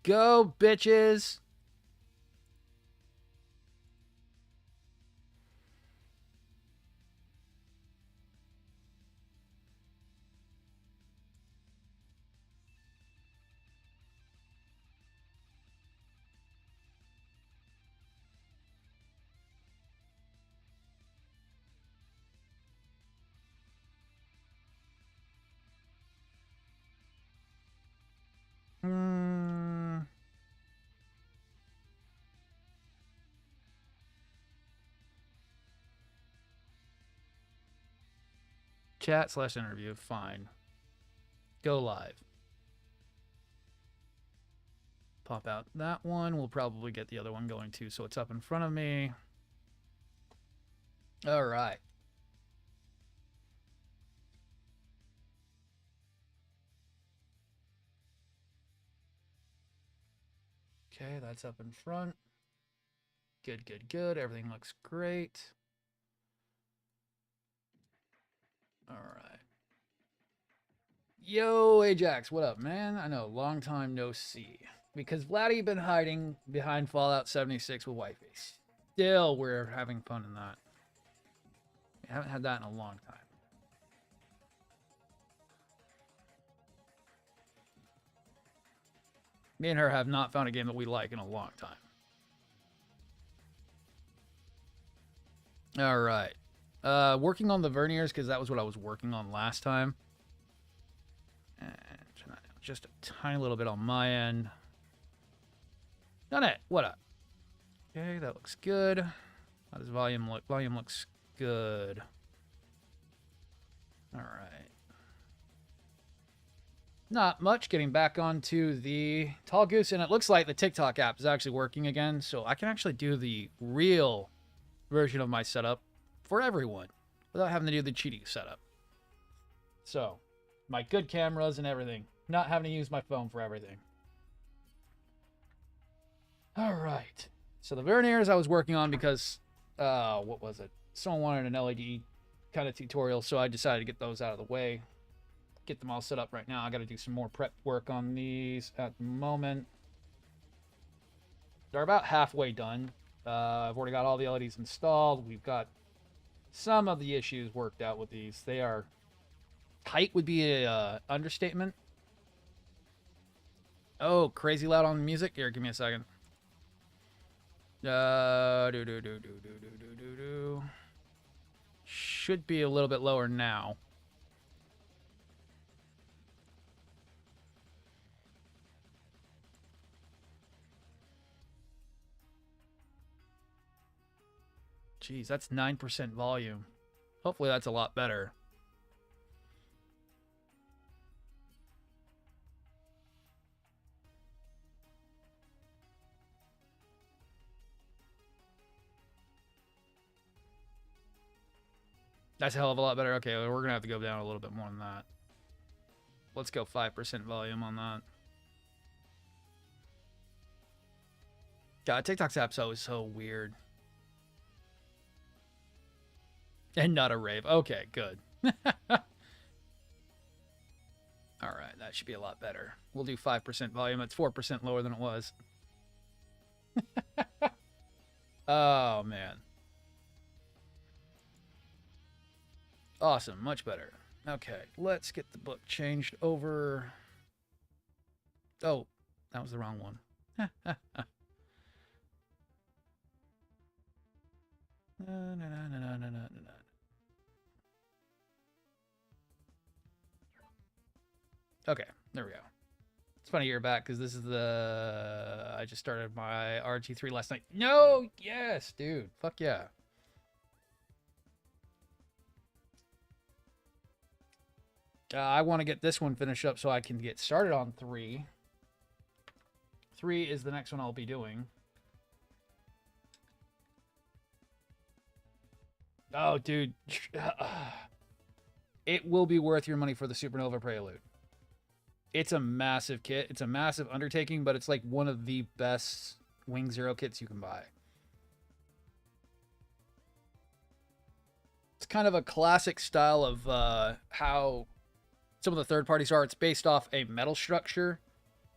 go, bitches. Chat/interview. Fine. Go live. Pop out that one. We'll probably get the other one going too, so it's up in front of me. All right. Okay, that's up in front. Good, good, good. Everything looks great. All right. Yo, Ajax, what up, man? I know, long time no see. Because Vladdy been hiding behind Fallout 76 with Wifey. Still, we're having fun in that. We haven't had that in a long time. Me and her have not found a game that we like in a long time. All right. Working on the verniers, because that was what I was working on last time. And just a tiny little bit on my end. Done it. What up? Okay, that looks good. How does volume look? Volume looks good. All right. Not much. Getting back onto the tallgoose, and it looks like the TikTok app is actually working again, so I can actually do the real version of my setup for everyone without having to do the cheating setup. So, my good cameras and everything. Not having to use my phone for everything. All right. So the verniers I was working on because, what was it? Someone wanted an LED kind of tutorial, so I decided to get those out of the way. Get them all set up right now. I got to do some more prep work on these at the moment. They're about halfway done. I've already got all the LEDs installed. We've got some of the issues worked out with these. They are tight would be a understatement. Oh, crazy loud on the music. Here, give me a second. Should be a little bit lower now. Jeez, that's 9% volume. Hopefully that's a lot better. That's a hell of a lot better. Okay, we're going to have to go down a little bit more than that. Let's go 5% volume on that. God, TikTok's app's always so weird. And not a rave. Okay, good. All right, that should be a lot better. We'll do 5% volume. It's 4% lower than it was. Oh, man. Awesome, much better. Okay, let's get the book changed over. Oh, that was the wrong one. Okay, there we go. It's funny you're back because this is the... I just started my RG3 last night. No! Yes, dude. Fuck yeah. I want to get this one finished up so I can get started on 3. 3 is the next one I'll be doing. Oh, dude. It will be worth your money for the Supernova Prelude. It's a massive kit. It's a massive undertaking, but it's like one of the best Wing Zero kits you can buy. It's kind of a classic style of how some of the third parties are. It's based off a metal structure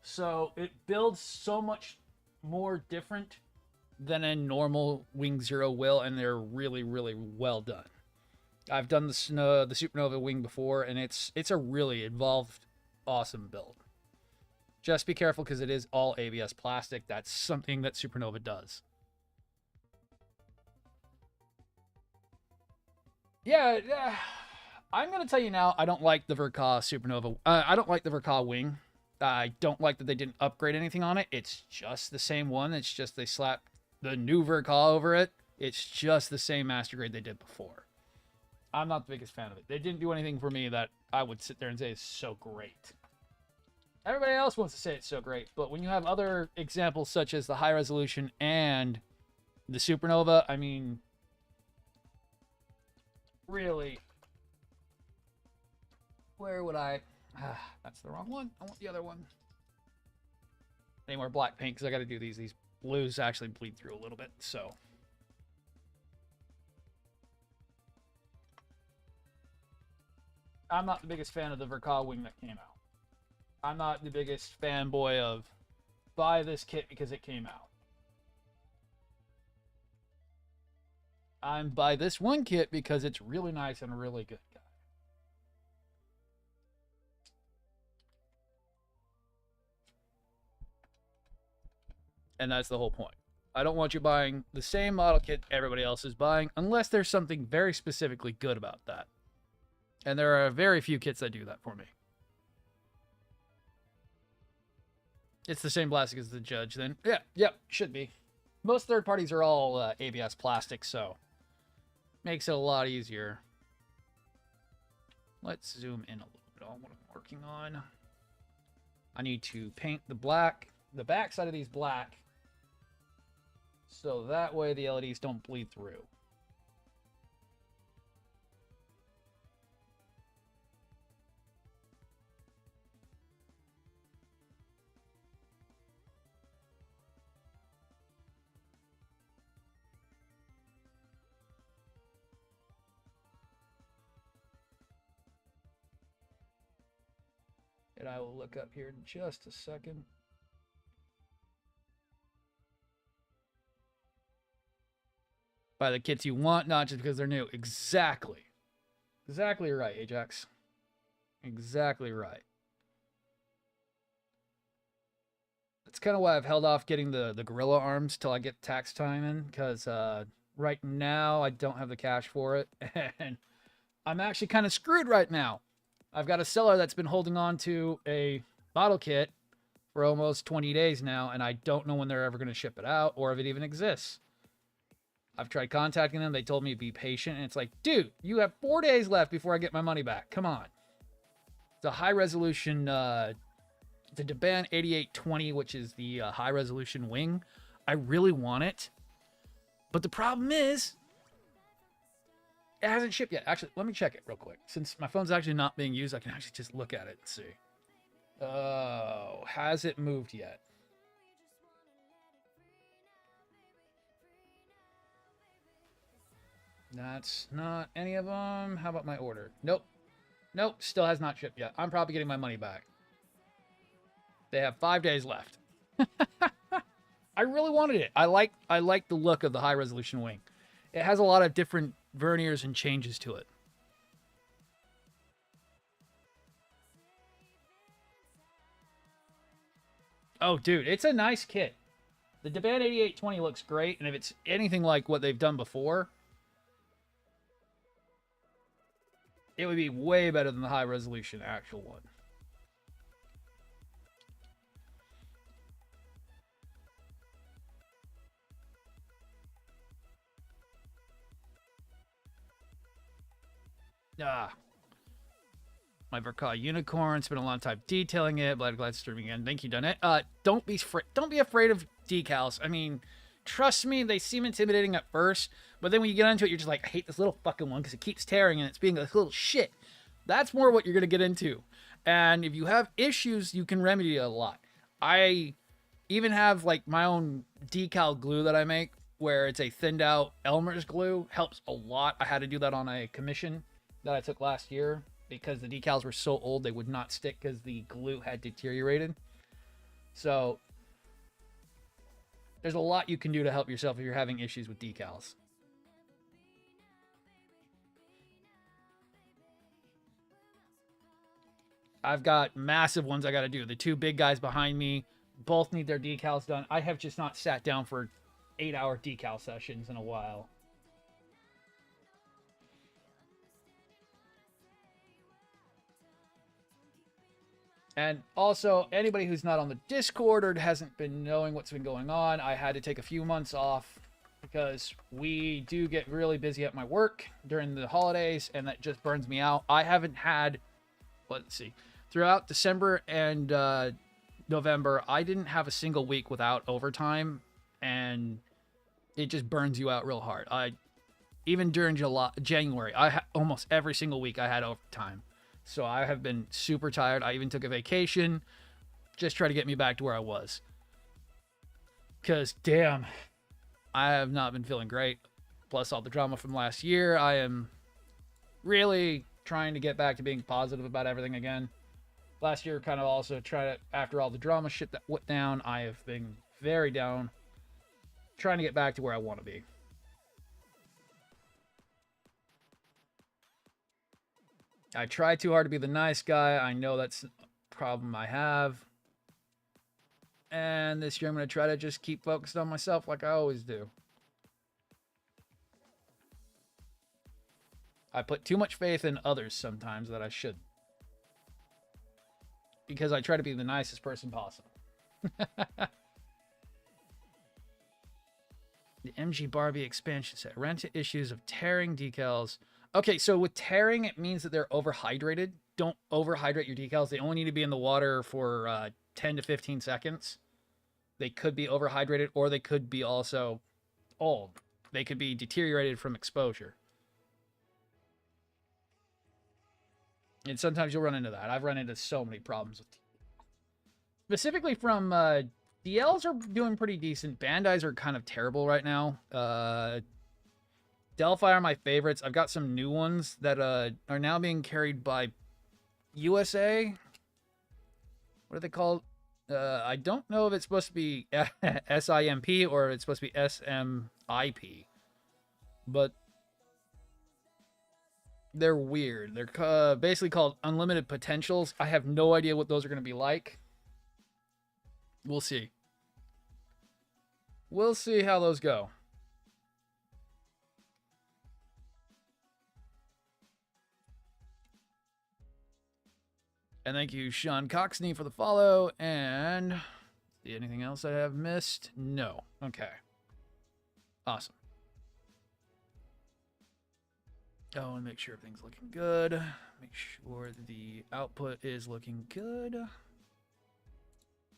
So it builds so much more different than a normal Wing Zero will, and they're really, really well done. I've done the Supernova Wing before, and it's a really involved, awesome build. Just be careful because it is all ABS plastic. That's something that Supernova does. Yeah. I'm going to tell you now, I don't like the Verka Supernova. I don't like the Verka Wing. I don't like that they didn't upgrade anything on it. It's just the same one. It's just they slapped the new Verka over it. It's just the same master grade they did before. I'm not the biggest fan of it. They didn't do anything for me that I would sit there and say is so great. Everybody else wants to say it's so great, but when you have other examples such as the high resolution and the Supernova, I mean, really, where would I... that's the wrong one. I want the other one. Any more black paint, because I got to do these. These blues actually bleed through a little bit, so... I'm not the biggest fan of the Verka Wing that came out. I'm not the biggest fanboy of buy this kit because it came out. I'm buy this one kit because it's really nice and really good, guy. And that's the whole point. I don't want you buying the same model kit everybody else is buying unless there's something very specifically good about that. And there are very few kits that do that for me. It's the same plastic as the Judge, then. Yeah, should be. Most third parties are all ABS plastic, so makes it a lot easier. Let's zoom in a little bit on what I'm working on. I need to paint the back side of these black, so that way the LEDs don't bleed through. And I will look up here in just a second. Buy the kits you want, not just because they're new. Exactly. Exactly right, Ajax. Exactly right. That's kind of why I've held off getting the gorilla arms till I get tax time in, because right now I don't have the cash for it, and I'm actually kind of screwed right now. I've got a seller that's been holding on to a model kit for almost 20 days now, and I don't know when they're ever going to ship it out or if it even exists. I've tried contacting them. They told me to be patient, and it's like, dude, you have 4 days left before I get my money back. Come on. The high-resolution, the Deban 8820, which is the high-resolution wing, I really want it. But the problem is, it hasn't shipped yet. Actually, let me check it real quick. Since my phone's actually not being used, I can actually just look at it and see. Oh, has it moved yet? That's not any of them. How about my order? Nope. Nope, still has not shipped yet. I'm probably getting my money back. They have 5 days left. I really wanted it. I like the look of the high-resolution wing. It has a lot of different verniers and changes to it. Oh, dude, it's a nice kit. The Deban 8820 looks great, and if it's anything like what they've done before, it would be way better than the high-resolution actual one. My Verka unicorn. Spent a long time detailing it. Glad streaming again. Thank you, done it. Don't be afraid of decals. I mean, trust me, they seem intimidating at first, but then when you get into it, you're just like, I hate this little fucking one because it keeps tearing and it's being a little shit. That's more what you're gonna get into. And if you have issues, you can remedy it a lot. I even have like my own decal glue that I make, where it's a thinned out Elmer's glue. Helps a lot. I had to do that on a commission that I took last year because the decals were so old they would not stick because the glue had deteriorated. So there's a lot you can do to help yourself if you're having issues with decals. I've got massive ones I got to do. The two big guys behind me both need their decals done. I have just not sat down for 8-hour decal sessions in a while. And also, anybody who's not on the Discord or hasn't been knowing what's been going on, I had to take a few months off because we do get really busy at my work during the holidays, and that just burns me out. I haven't had, let's see, throughout December and November, I didn't have a single week without overtime, and it just burns you out real hard. Even during January, almost every single week I had overtime. So I have been super tired. I even took a vacation. Just try to get me back to where I was. Because, damn, I have not been feeling great. Plus all the drama from last year. I am really trying to get back to being positive about everything again. Last year kind of also tried to, after all the drama shit that went down, I have been very down. Trying to get back to where I want to be. I try too hard to be the nice guy. I know that's a problem I have. And this year I'm going to try to just keep focused on myself like I always do. I put too much faith in others sometimes that I shouldn't. Because I try to be the nicest person possible. The MG Barbie expansion set. Ran into issues of tearing decals. Okay, so with tearing, it means that they're overhydrated. Don't overhydrate your decals. They only need to be in the water for 10 to 15 seconds. They could be overhydrated, or they could be also old. They could be deteriorated from exposure. And sometimes you'll run into that. I've run into so many problems with specifically from DLs are doing pretty decent. Bandais are kind of terrible right now. Delphi are my favorites. I've got some new ones that are now being carried by USA. What are they called? I don't know if it's supposed to be SIMP or it's supposed to be SMIP. But they're weird. They're basically called unlimited potentials. I have no idea what those are going to be like. We'll see. We'll see how those go. And thank you, Sean Coxney, for the follow. And see anything else I have missed? No. Okay. Awesome. Oh, and make sure everything's looking good. Make sure the output is looking good.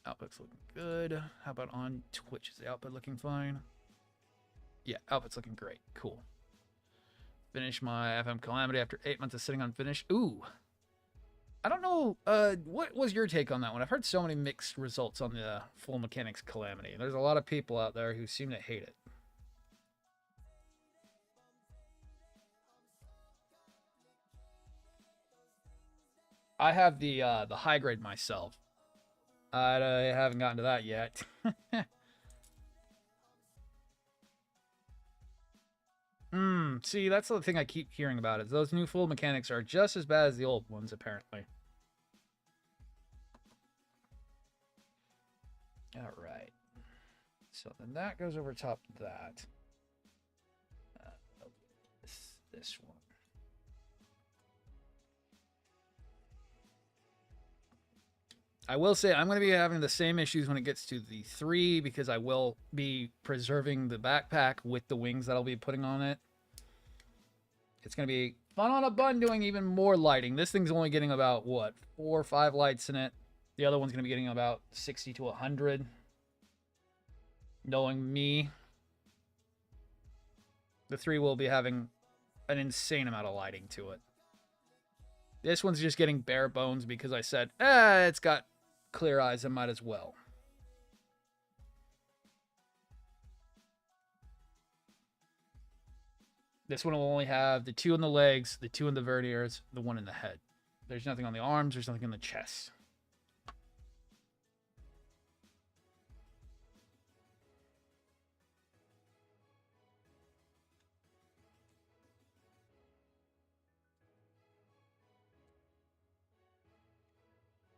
Output's looking good. How about on Twitch? Is the output looking fine? Yeah, output's looking great. Cool. Finish my FM Calamity after 8 months of sitting unfinished. Ooh. I don't know, what was your take on that one? I've heard so many mixed results on the Full Mechanics Calamity. There's a lot of people out there who seem to hate it. I have the high grade myself. I haven't gotten to that yet. See, that's the thing I keep hearing about is those new full mechanics are just as bad as the old ones, apparently. All right. So then that goes over top of that. This one. I will say I'm going to be having the same issues when it gets to the 3 because I will be preserving the backpack with the wings that I'll be putting on it. It's going to be fun on a bun doing even more lighting. This thing's only getting about, what, 4 or 5 lights in it. The other one's going to be getting about 60 to 100. Knowing me, the 3 will be having an insane amount of lighting to it. This one's just getting bare bones because I said, it's got clear eyes, I might as well. This one will only have the 2 in the legs, the 2 in the verniers, the 1 in the head. There's nothing on the arms, there's nothing in the chest.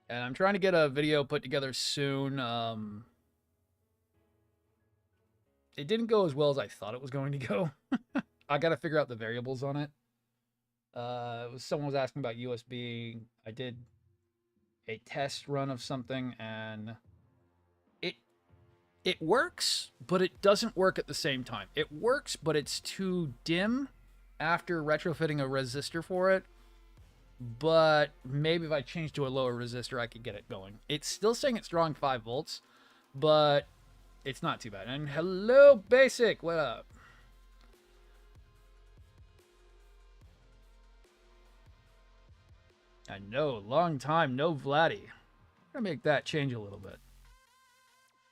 And I'm trying to get a video put together soon. It didn't go as well as I thought it was going to go. I got to figure out the variables on it. Someone was asking about USB. I did a test run of something, and it works, but it doesn't work at the same time. It works, but it's too dim after retrofitting a resistor for it. But maybe if I change to a lower resistor, I could get it going. It's still saying it's drawing 5 volts, but it's not too bad. And hello, Basic. What up? I know, long time, no Vladdy. I'm gonna make that change a little bit.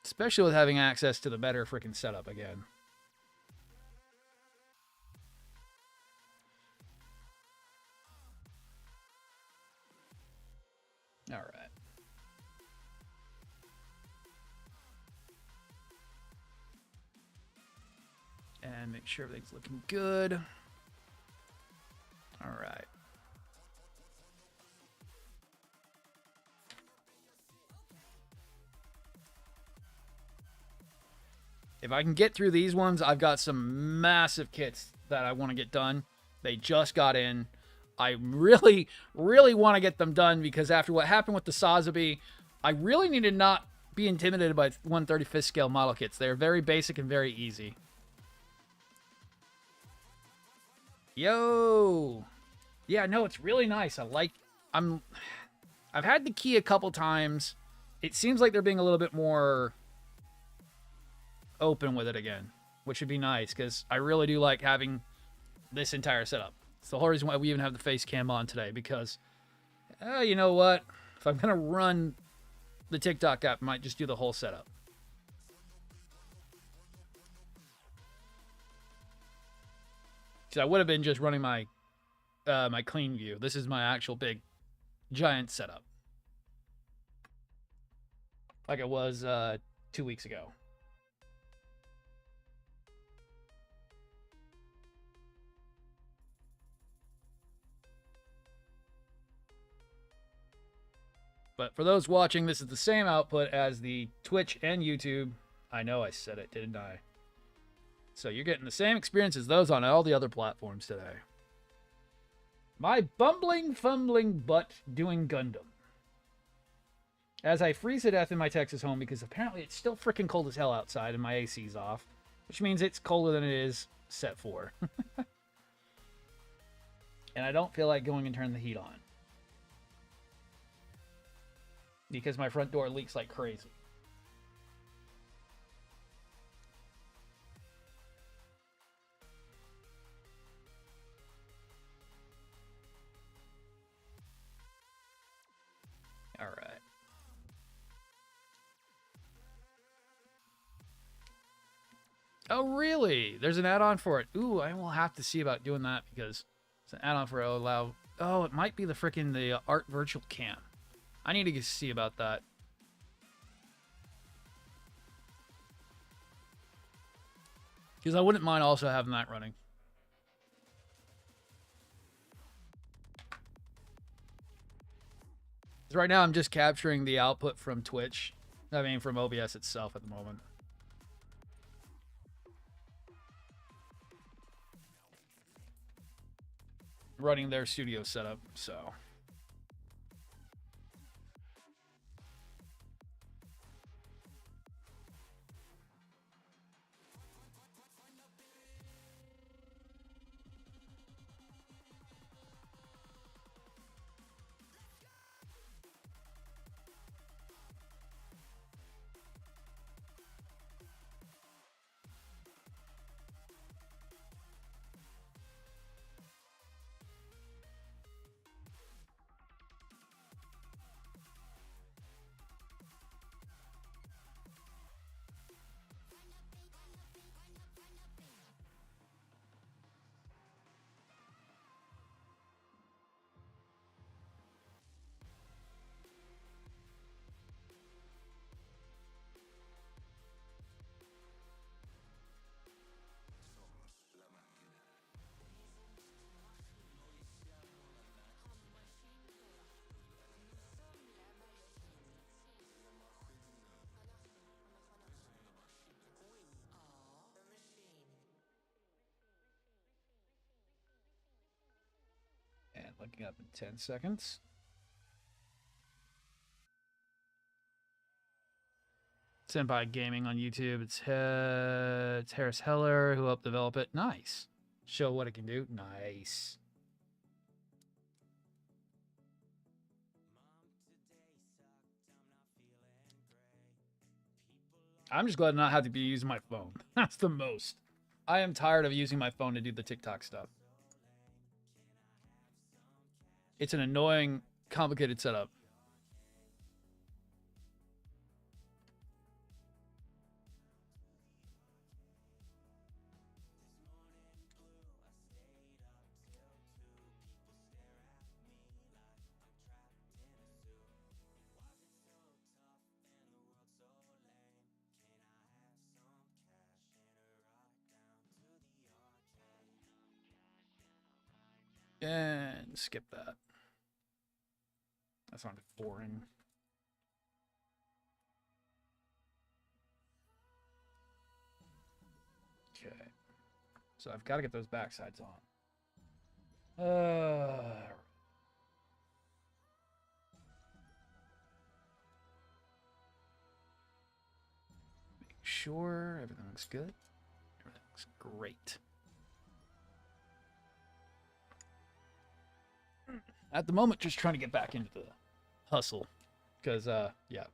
Especially with having access to the better freaking setup again. All right. And make sure everything's looking good. All right. If I can get through these ones, I've got some massive kits that I want to get done. They just got in. I really, really want to get them done because after what happened with the Sotheby, I really need to not be intimidated by 1/35th scale model kits. They're very basic and very easy. Yo! Yeah, no, it's really nice. I've had the key a couple times. It seems like they're being a little bit more open with it again, which would be nice because I really do like having this entire setup. It's the whole reason why we even have the face cam on today because, you know what? If I'm going to run the TikTok app, I might just do the whole setup. Because I would have been just running my my clean view. This is my actual big, giant setup. Like it was 2 weeks ago. But for those watching, this is the same output as the Twitch and YouTube. I know I said it, didn't I? So you're getting the same experience as those on all the other platforms today. My bumbling, fumbling butt doing Gundam. As I freeze to death in my Texas home because apparently it's still freaking cold as hell outside and my AC's off. Which means it's colder than it is set for. And I don't feel like going and turning the heat on. Because my front door leaks like crazy. All right. Oh, really? There's an add-on for it. Ooh, I will have to see about doing that because it's an add-on for allow. Oh, it might be the art virtual cam. I need to see about that. Because I wouldn't mind also having that running. Right now I'm just capturing the output from Twitch. I mean, from OBS itself at the moment. Running their studio setup, so... looking up in 10 seconds. Senpai Gaming on YouTube. It's Harris Heller who helped develop it. Nice. Show what it can do. Nice. I'm just glad to not have to be using my phone. That's the most. I am tired of using my phone to do the TikTok stuff. It's an annoying, complicated setup. And skip that. That's not boring. Okay. So I've got to get those backsides on. Make sure everything looks good. Everything looks great. At the moment, just trying to get back into the hustle. Because, yeah.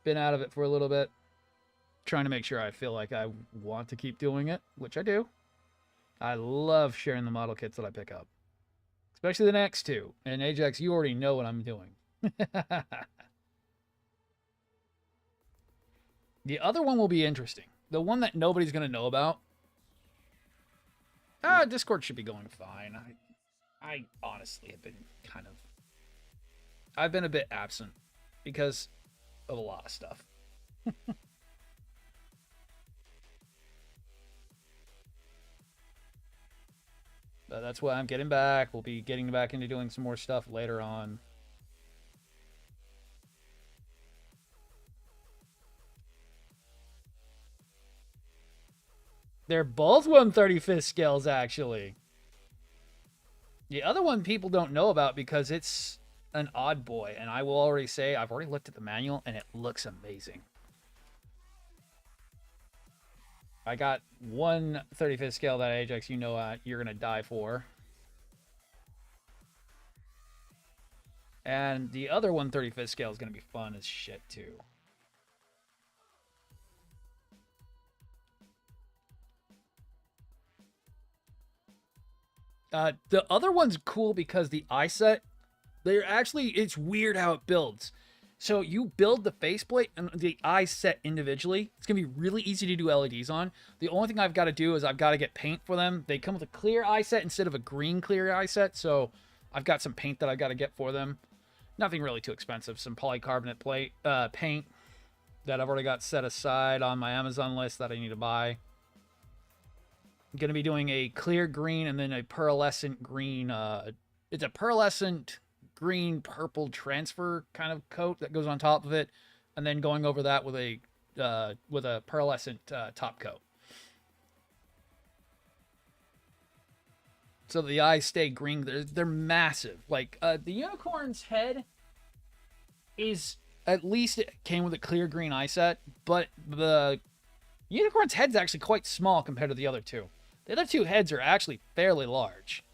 Been out of it for a little bit. Trying to make sure I feel like I want to keep doing it, which I do. I love sharing the model kits that I pick up. Especially the next two. And Ajax, you already know what I'm doing. The other one will be interesting. The one that nobody's going to know about. Discord should be going fine. I honestly have been I've been a bit absent because of a lot of stuff. But that's why I'm getting back. We'll be getting back into doing some more stuff later on. They're both 1/35th scales, actually. The other one people don't know about because it's an odd boy. And I will already say, I've already looked at the manual, and it looks amazing. I got 1/35th scale that Ajax, you know, you're going to die for. And the other 1/35th scale is going to be fun as shit, too. The other one's cool because the eye set, it's weird how it builds. So you build the faceplate and the eye set individually. It's going to be really easy to do LEDs on. The only thing I've got to do is I've got to get paint for them. They come with a clear eye set instead of a green clear eye set. So I've got some paint that I've got to get for them. Nothing really too expensive. Some polycarbonate paint that I've already got set aside on my Amazon list that I need to buy. I'm going to be doing a clear green and then a pearlescent green. It's a pearlescent green purple transfer kind of coat that goes on top of it, and then going over that with a pearlescent top coat. So the eyes stay green. They're massive. Like the unicorn's head is, at least it came with a clear green eye set, but the unicorn's head's actually quite small compared to the other two. The other two heads are actually fairly large.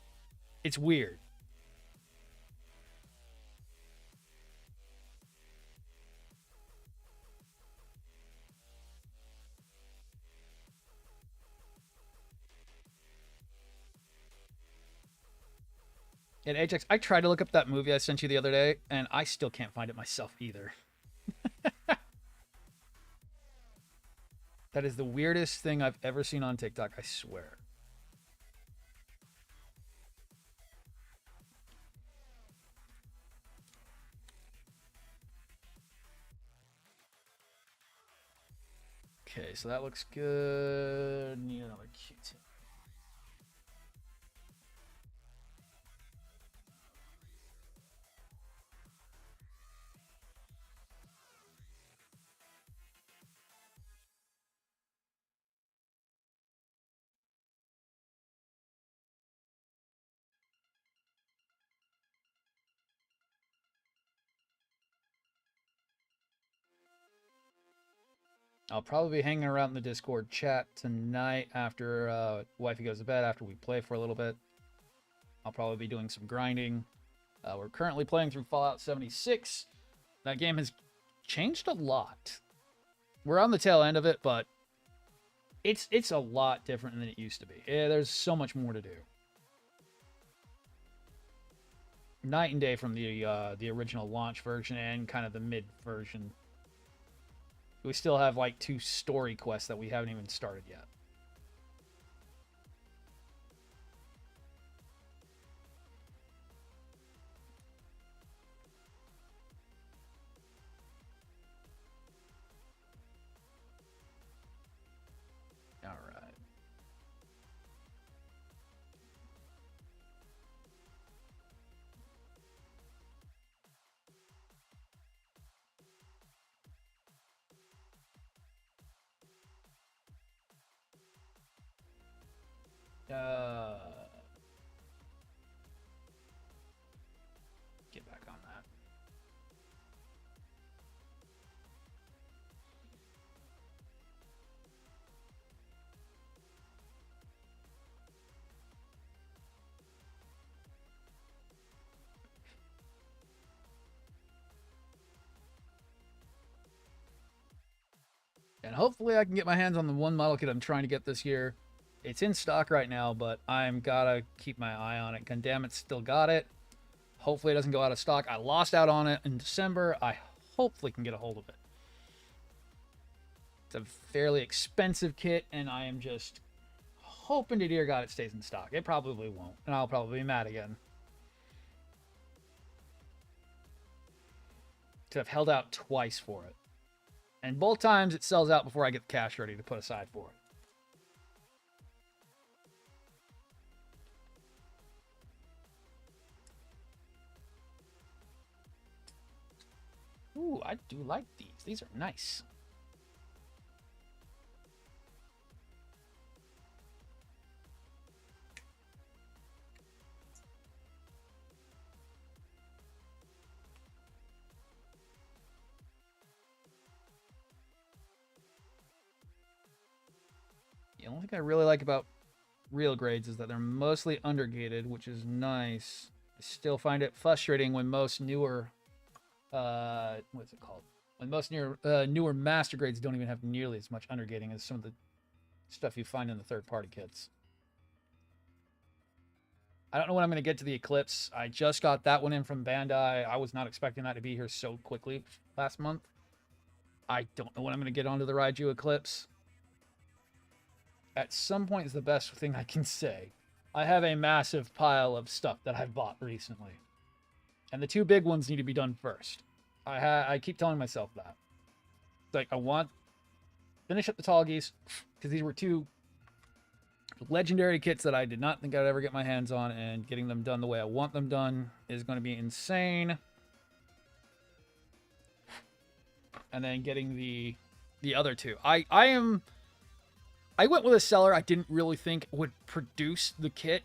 It's weird. And Ajax, I tried to look up that movie I sent you the other day, and I still can't find it myself either. That is the weirdest thing I've ever seen on TikTok, I swear. Okay, so that looks good. Need another Q-tip. I'll probably be hanging around in the Discord chat tonight after wifey goes to bed, after we play for a little bit. I'll probably be doing some grinding. We're currently playing through Fallout 76. That game has changed a lot. We're on the tail end of it, but it's a lot different than it used to be. Yeah, there's so much more to do. Night and day from the original launch version and kind of the mid version. We still have like 2 story quests that we haven't even started yet. All right. Get back on that. And hopefully I can get my hands on the one model kit I'm trying to get this year. It's in stock right now, but I'm gotta keep my eye on it. Goddammit, still got it. Hopefully it doesn't go out of stock. I lost out on it in December. I hopefully can get a hold of it. It's a fairly expensive kit, and I am just hoping to dear God it stays in stock. It probably won't, and I'll probably be mad again. To have held out twice for it. And both times it sells out before I get the cash ready to put aside for it. Ooh, I do like these. These are nice. The only thing I really like about real grades is that they're mostly undergated, which is nice. I still find it frustrating when most newer, what's it called? When most newer master grades don't even have nearly as much undergating as some of the stuff you find in the third-party kits. I don't know when I'm going to get to the Eclipse. I just got that one in from Bandai. I was not expecting that to be here so quickly last month. I don't know when I'm going to get onto the Raiju Eclipse. At some point is the best thing I can say. I have a massive pile of stuff that I've bought recently. And the 2 big ones need to be done first. I keep telling myself that. Like, I want to finish up the tallgoose, because these were 2 legendary kits that I did not think I'd ever get my hands on, and getting them done the way I want them done is going to be insane. And then getting the other 2. I went with a seller I didn't really think would produce the kit,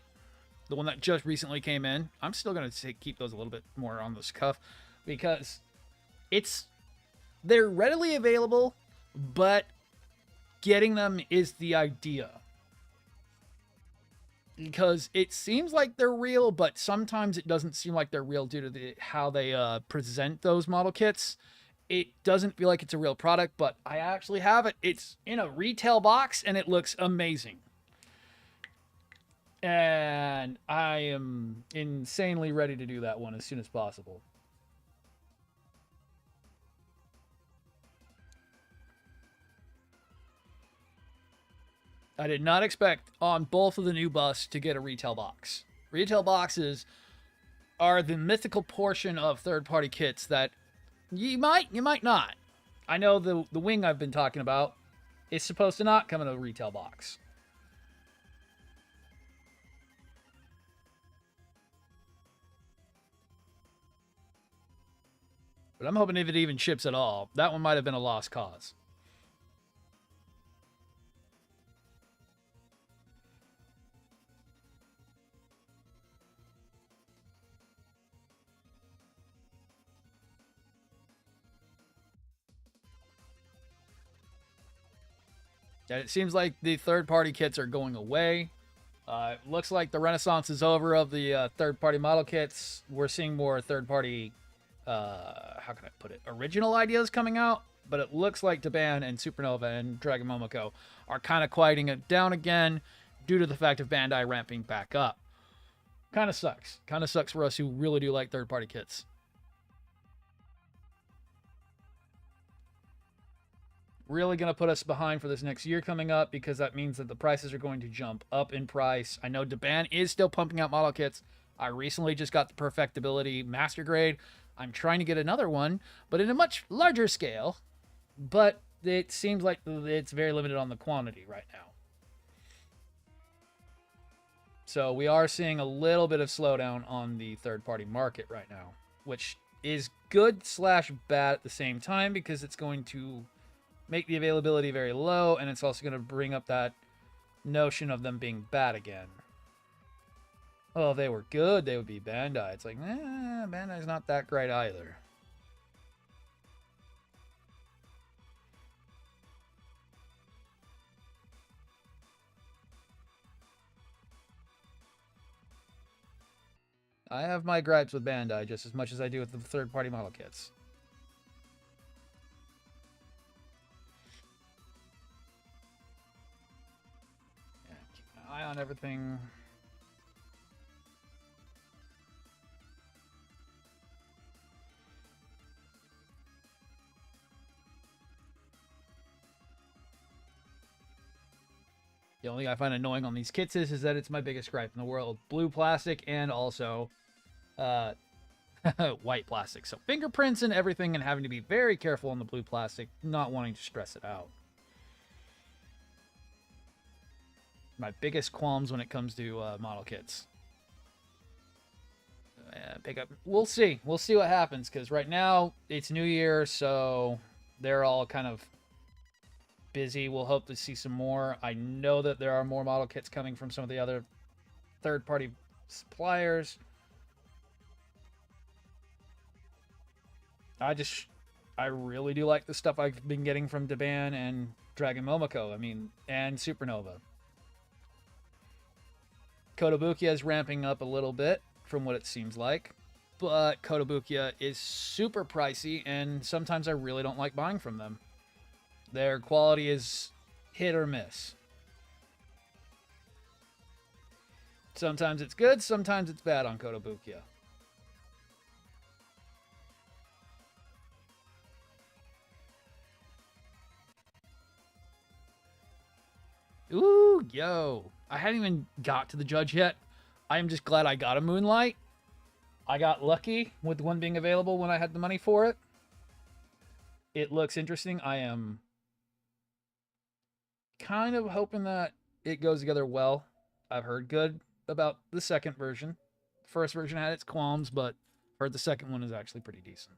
the one that just recently came in. I'm still going to keep those a little bit more on this cuff, because they're readily available, but getting them is the idea. Because it seems like they're real, but sometimes it doesn't seem like they're real due to how they present those model kits. It doesn't feel like it's a real product, but I actually have it. It's in a retail box, and it looks amazing. And I am insanely ready to do that one as soon as possible. I did not expect on both of the new busts to get a retail box. Retail boxes are the mythical portion of third-party kits that you might not. I know the wing I've been talking about is supposed to not come in a retail box. But I'm hoping if it even ships at all, that one might have been a lost cause. And it seems like the third-party kits are going away. It looks like the renaissance is over of the third-party model kits. We're seeing more third-party, how can I put it, original ideas coming out. But it looks like Daban and Supernova and Dragon Momoko are kind of quieting it down again due to the fact of Bandai ramping back up. Kind of sucks. Kind of sucks for us who really do like third-party kits. Really going to put us behind for this next year coming up because that means that the prices are going to jump up in price. I know Daban is still pumping out model kits. I recently just got the Perfectibility Master Grade. I'm trying to get another one, but in a much larger scale. But it seems like it's very limited on the quantity right now. So we are seeing a little bit of slowdown on the third-party market right now, which is good slash bad at the same time because it's going to make the availability very low, and it's also going to bring up that notion of them being bad again. Oh, if they were good, they would be Bandai. It's like, Bandai's not that great either. I have my gripes with Bandai just as much as I do with the third-party model kits. Yeah, keep an eye on everything. The only thing I find annoying on these kits is that it's my biggest gripe in the world. Blue plastic and also white plastic. So fingerprints and everything, and having to be very careful on the blue plastic, not wanting to stress it out. My biggest qualms when it comes to model kits. Pick up. We'll see. We'll see what happens, because right now it's New Year, so they're all kind of busy. We'll hope to see some more. I know that there are more model kits coming from some of the other third-party suppliers. I really do like the stuff I've been getting from Daban and Dragon Momoko. I mean, and Supernova. Kotobukiya is ramping up a little bit from what it seems like, but Kotobukiya is super pricey, and sometimes I really don't like buying from them. Their quality is hit or miss. Sometimes it's good, sometimes it's bad on Kotobukiya. Ooh, yo. I hadn't even got to the judge yet. I am just glad I got a Moonlight. I got lucky with one being available when I had the money for it. It looks interesting. I am kind of hoping that it goes together well. I've heard good about the second version. The first version had its qualms, but heard the second one is actually pretty decent.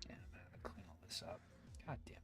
Yeah, I'm gonna clean all this up. God damn it.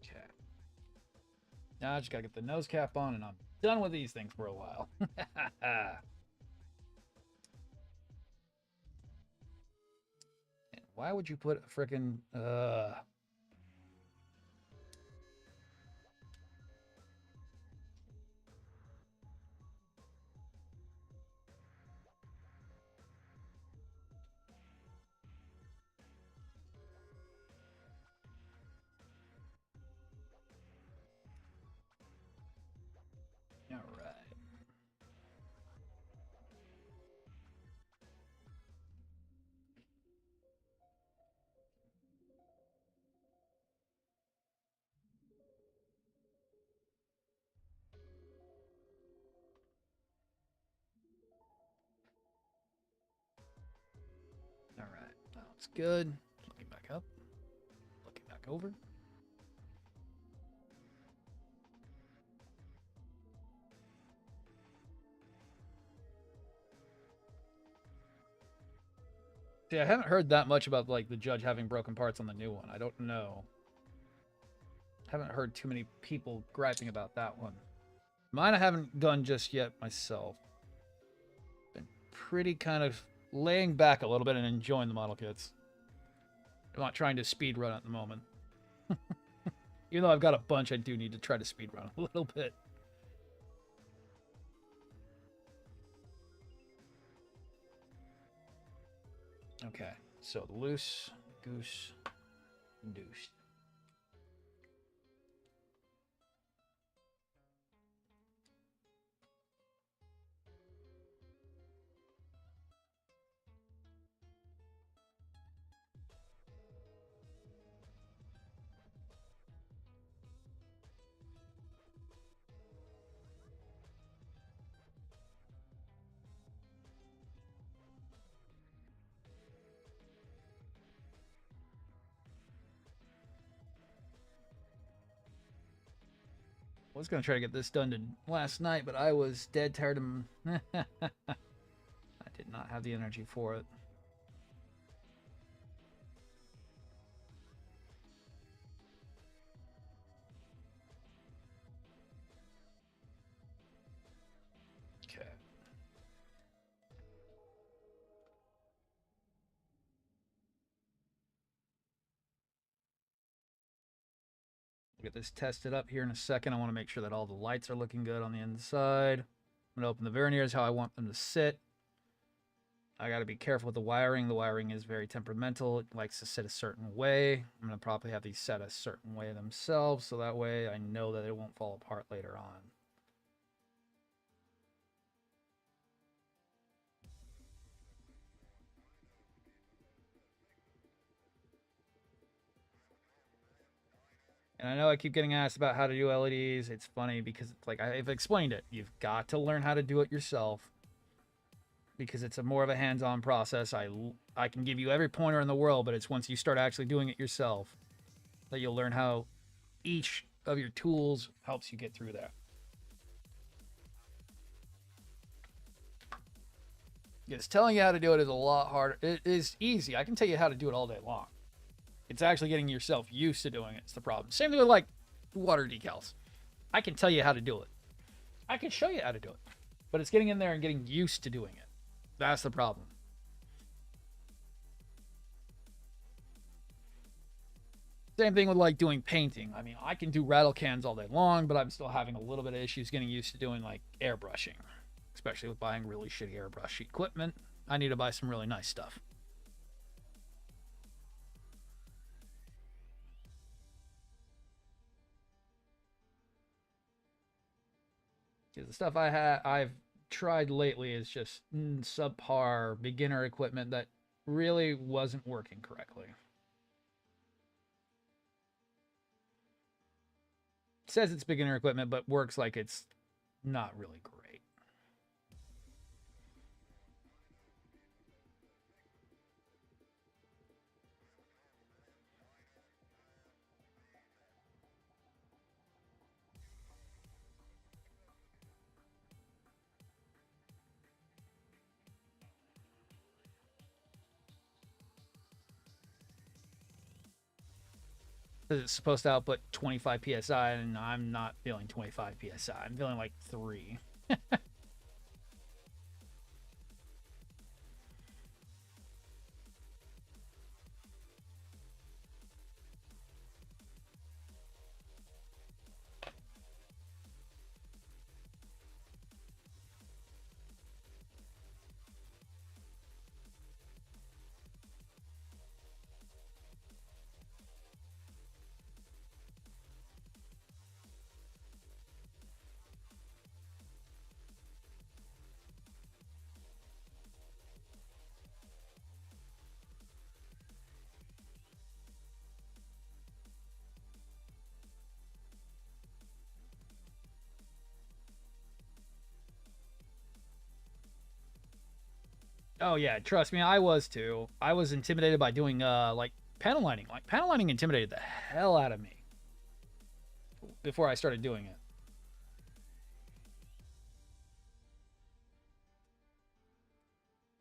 Okay. Now I just gotta get the nose cap on, and I'm done with these things for a while. And why would you put a frickin' all right. Looks good. Looking back up. Looking back over. See, I haven't heard that much about like the judge having broken parts on the new one. I don't know. Haven't heard too many people griping about that one. Mine I haven't done just yet myself. Been pretty kind of laying back a little bit and enjoying the model kits. I'm not trying to speed run at the moment. Even though I've got a bunch, I do need to try to speed run a little bit. Okay, so the loose, goose, induced. I was going to try to get this done last night, but I was dead tired of... I did not have the energy for it. Okay. We'll get this tested up here in a second. I want to make sure that all the lights are looking good on the inside. I'm going to open the verniers how I want them to sit. I got to be careful with the wiring. The wiring is very temperamental. It likes to sit a certain way. I'm going to probably have these set a certain way themselves, so that way I know that it won't fall apart later on. And I know I keep getting asked about how to do LEDs. It's funny because it's like I've explained it. You've got to learn how to do it yourself because it's a more of a hands-on process. I can give you every pointer in the world, but it's once you start actually doing it yourself that you'll learn how each of your tools helps you get through that. Because telling you how to do it is a lot harder. It is easy. I can tell you how to do it all day long. It's actually getting yourself used to doing it. It's the problem. Same thing with like water decals. I can tell you how to do it. I can show you how to do it. But it's getting in there and getting used to doing it. That's the problem. Same thing with like doing painting. I mean, I can do rattle cans all day long, but I'm still having a little bit of issues getting used to doing like airbrushing. Especially with buying really shitty airbrush equipment. I need to buy some really nice stuff. Because the stuff I've tried lately is just subpar beginner equipment that really wasn't working correctly. It says it's beginner equipment, but works like it's not really great. It's supposed to output 25 psi, and I'm not feeling 25 psi. I'm feeling like 3. Oh yeah, trust me, I was too. I was intimidated by doing like panel lining. Like panel lining intimidated the hell out of me before I started doing it.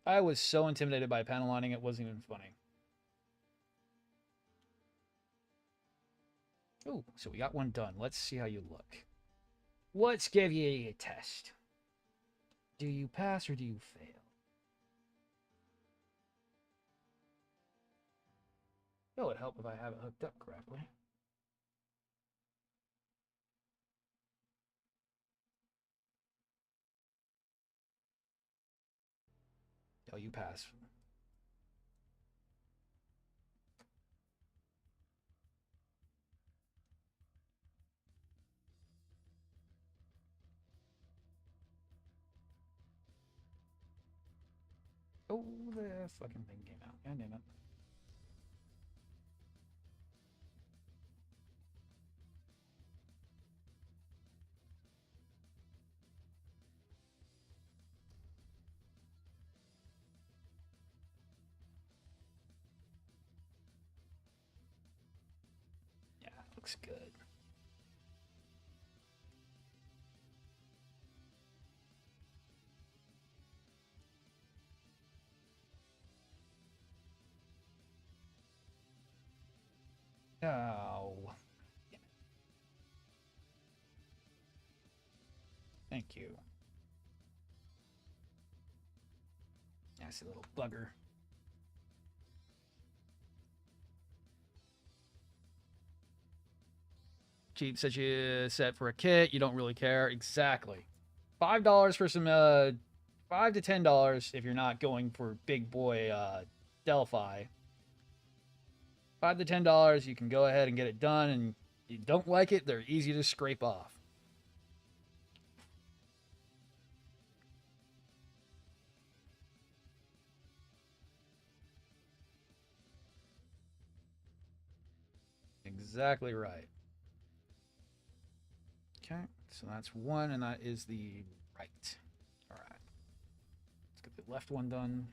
I was so intimidated by panel lining, it wasn't even funny. Oh, so we got one done. Let's see how you look. Let's give you a test. Do you pass or do you fail? It would help if I have it hooked up correctly. Oh, you pass. Oh, the fucking thing came out. God damn it. Yeah, looks good. Oh. Thank you. Nasty little bugger. Cheap set you set for a kit. You don't really care. Exactly. $5 for some $5 to $10 if you're not going for big boy Delphi. $5 to $10, you can go ahead and get it done, and you don't like it, they're easy to scrape off. Exactly right. Okay, so that's one, and that is the right. All right. Let's get the left one done.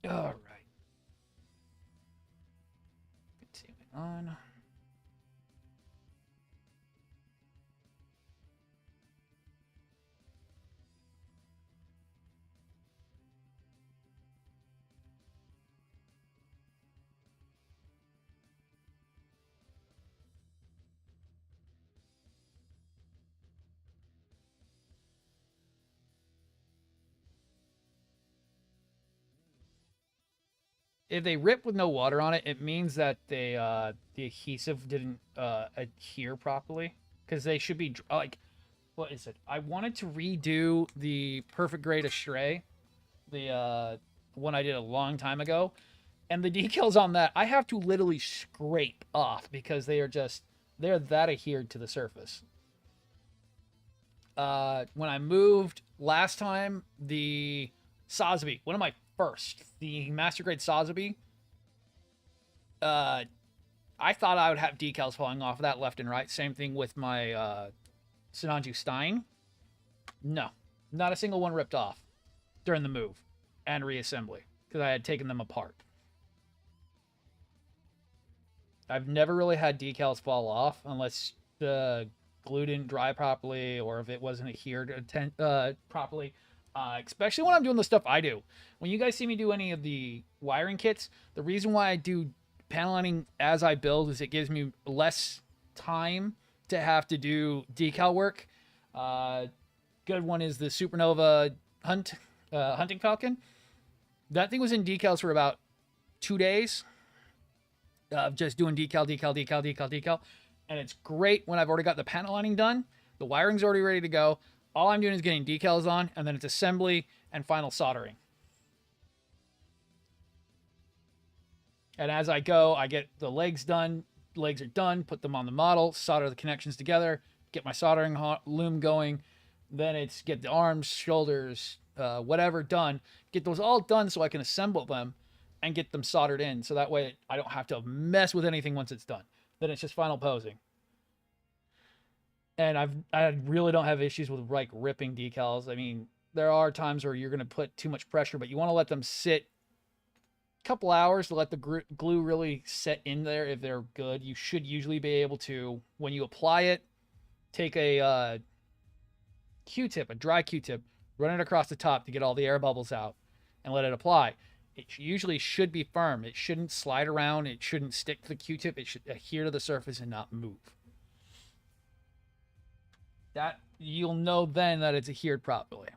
All right. Continuing on. If they rip with no water on it, it means that the adhesive didn't adhere properly, because they should be like, what is it? I wanted to redo the Perfect Grade Astray, the one I did a long time ago, and the decals on that I have to literally scrape off because they're that adhered to the surface. When I moved last time, the Sosby, one of my first, the Master Grade Sosby, uh, I thought I would have decals falling off of that left and right. Same thing with my Sinanju Stein. No, not a single one ripped off during the move and reassembly because I had taken them apart. I've never really had decals fall off unless the glue didn't dry properly or if it wasn't adhered properly. Especially when I'm doing the stuff I do. When you guys see me do any of the wiring kits, the reason why I do panel lining as I build is it gives me less time to have to do decal work. Good one is the Supernova Hunting Falcon. That thing was in decals for about 2 days of just doing decal. And it's great when I've already got the panel lining done. The wiring's already ready to go. All I'm doing is getting decals on, and then it's assembly and final soldering. And as I go, I get the legs done. Legs are done, put them on the model, solder the connections together, get my soldering loom going. Then it's get the arms, shoulders, whatever done. Get those all done so I can assemble them and get them soldered in. So that way I don't have to mess with anything once it's done. Then it's just final posing. And I really don't have issues with like ripping decals. I mean, there are times where you're going to put too much pressure, but you want to let them sit a couple hours to let the glue really set in there. If they're good, you should usually be able to, when you apply it, take a Q-tip, a dry Q-tip, run it across the top to get all the air bubbles out and let it apply. It usually should be firm. It shouldn't slide around. It shouldn't stick to the Q-tip. It should adhere to the surface and not move. That you'll know then that it's adhered properly.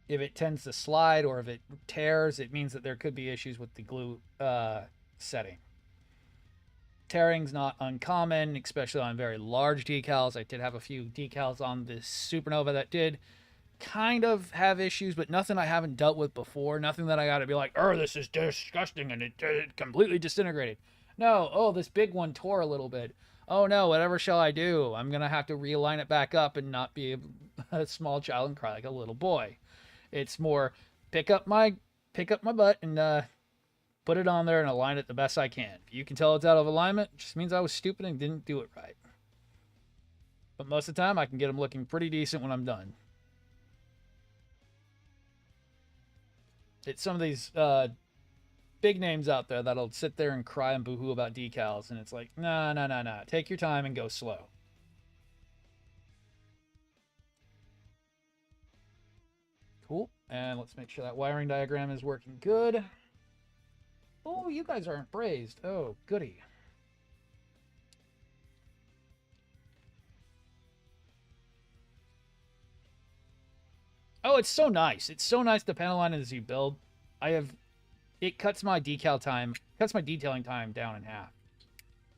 If it tends to slide or if it tears, it means that there could be issues with the glue setting. Tearing's not uncommon, especially on very large decals. I did have a few decals on this Supernova that did kind of have issues, but nothing I haven't dealt with before. Nothing that I got to be like, oh, this is disgusting and it completely disintegrated. No, oh, this big one tore a little bit. Oh no, whatever shall I do? I'm going to have to realign it back up and not be a small child and cry like a little boy. It's more pick up my butt and put it on there and align it the best I can. If you can tell it's out of alignment, it just means I was stupid and didn't do it right. But most of the time, I can get them looking pretty decent when I'm done. It's some of these big names out there that'll sit there and cry and boohoo about decals, and it's like, nah. Take your time and go slow. Cool. And let's make sure that wiring diagram is working good. Oh, you guys aren't brazed. Oh, goody. Oh, it's so nice. It's so nice to panel line as you build. It cuts my detailing time down in half.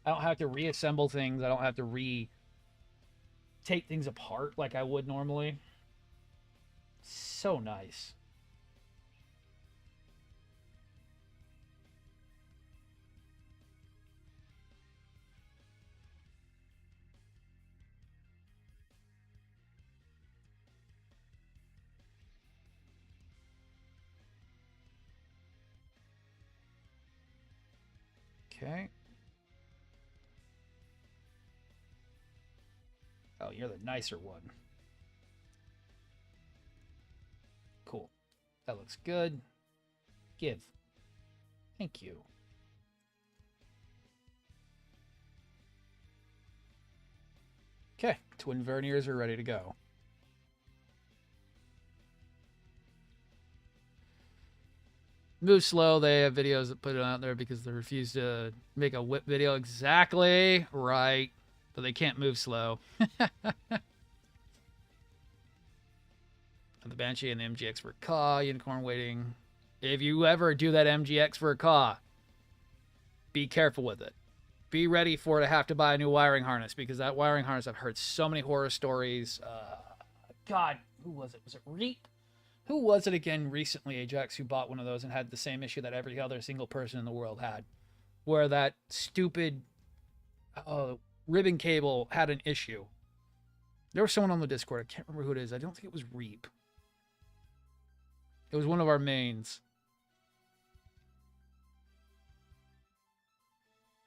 I don't have to reassemble things. I don't have to take things apart like I would normally. So nice. Okay. Oh, you're the nicer one. Cool. That looks good. Give. Thank you. Okay, twin verniers are ready to go. Move slow. They have videos that put it out there because they refuse to make a whip video exactly right, but they can't move slow. The Banshee and the MGX for Ka, unicorn waiting. If you ever do that MGX for a Ka, be careful with it. Be ready for to have to buy a new wiring harness, because that wiring harness, I've heard so many horror stories. God, who was it? Was it Reap? Who was it again recently, Ajax, who bought one of those and had the same issue that every other single person in the world had? Where that stupid ribbon cable had an issue. There was someone on the Discord. I can't remember who it is. I don't think it was Reap. It was one of our mains.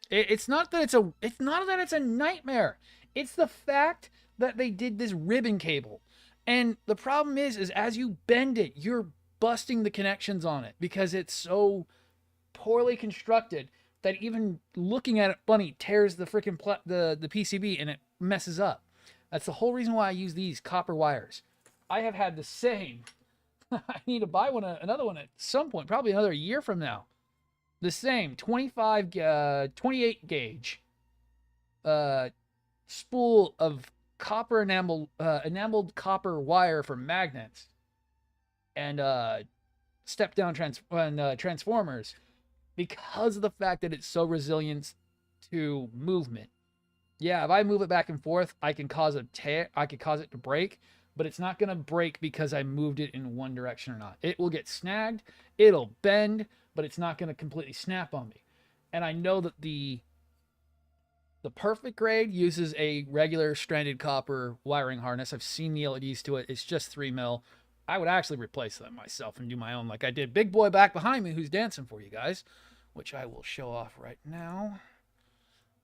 It's not that it's a nightmare. It's the fact that they did this ribbon cable. And the problem is as you bend it, you're busting the connections on it because it's so poorly constructed that even looking at it funny tears the freaking the PCB and it messes up. That's the whole reason why I use these copper wires. I have had the same. I need to buy another one at some point, probably another year from now. The same 28 gauge spool of copper enameled copper wire for magnets and step down transformers, because of the fact that it's so resilient to movement. Yeah, if I move it back and forth, I can cause it to break, but it's not going to break because I moved it in one direction or not. It will get snagged, it'll bend, but it's not going to completely snap on me. And I know that the The perfect grade uses a regular stranded copper wiring harness. I've seen the LEDs to it. It's just 3 mil. I would actually replace them myself and do my own like I did. Big boy back behind me who's dancing for you guys, which I will show off right now.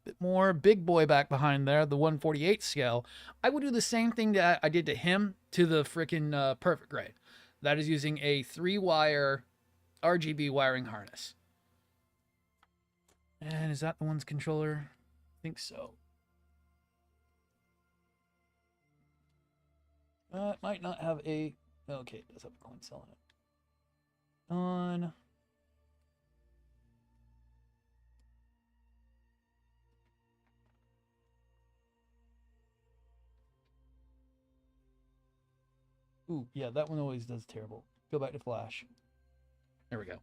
Bit more big boy back behind there, the 148 scale. I would do the same thing that I did to him to the freaking perfect grade. That is using a 3-wire RGB wiring harness. And is that the one's controller? I think so. It might not have a... Okay, it does have a coin cell in it. On... Ooh, yeah, that one always does terrible. Go back to flash. There we go.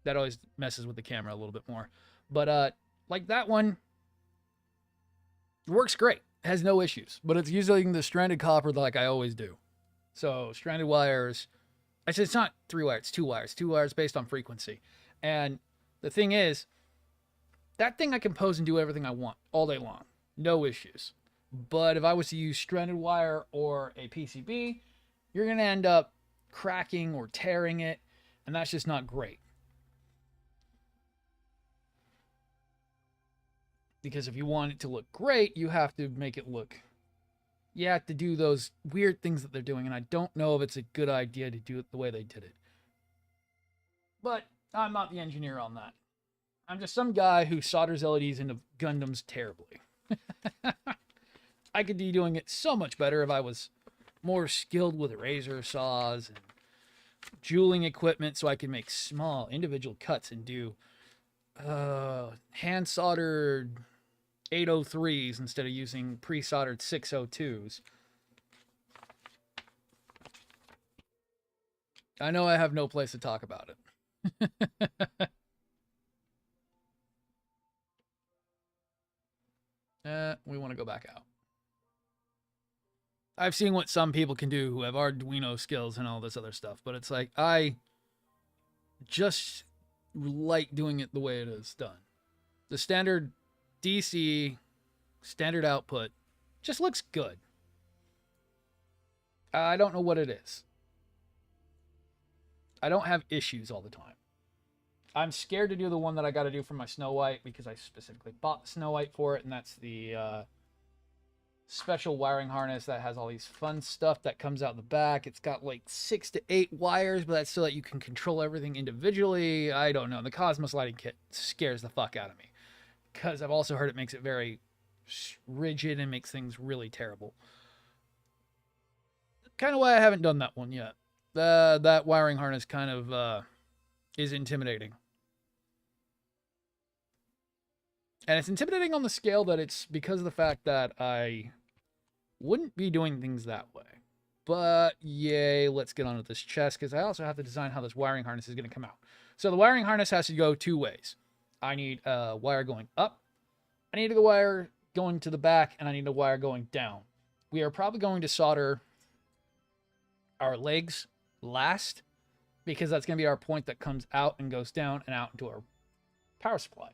That always messes with the camera a little bit more. But, like that one works great. Has no issues. But it's using the stranded copper like I always do. So, stranded wires. I said it's not 3 wires, it's 2 wires. 2 wires based on frequency. And the thing is, that thing I compose and do everything I want all day long. No issues. But if I was to use stranded wire or a PCB, you're going to end up cracking or tearing it, and that's just not great. Because if you want it to look great, you have to make it look... You have to do those weird things that they're doing, and I don't know if it's a good idea to do it the way they did it. But I'm not the engineer on that. I'm just some guy who solders LEDs into Gundams terribly. I could be doing it so much better if I was more skilled with razor saws and jeweling equipment so I could make small individual cuts and do hand soldered 803s instead of using pre-soldered 602s. I know I have no place to talk about it. We want to go back out. I've seen what some people can do who have Arduino skills and all this other stuff, but it's like, I just like doing it the way it is done. The standard DC, standard output, just looks good. I don't know what it is. I don't have issues all the time. I'm scared to do the one that I got to do for my Snow White because I specifically bought Snow White for it, and that's the special wiring harness that has all these fun stuff that comes out the back. It's got like 6 to 8 wires, but that's so that you can control everything individually. I don't know. The Cosmos lighting kit scares the fuck out of me because I've also heard it makes it very rigid and makes things really terrible. Kind of why I haven't done that one yet. That wiring harness kind of is intimidating. And it's intimidating on the scale that it's because of the fact that I wouldn't be doing things that way. But yay, let's get on with this chest because I also have to design how this wiring harness is going to come out. So the wiring harness has to go 2 ways. I need a wire going up, I need a wire going to the back, and I need a wire going down. We are probably going to solder our legs last because that's going to be our point that comes out and goes down and out into our power supply.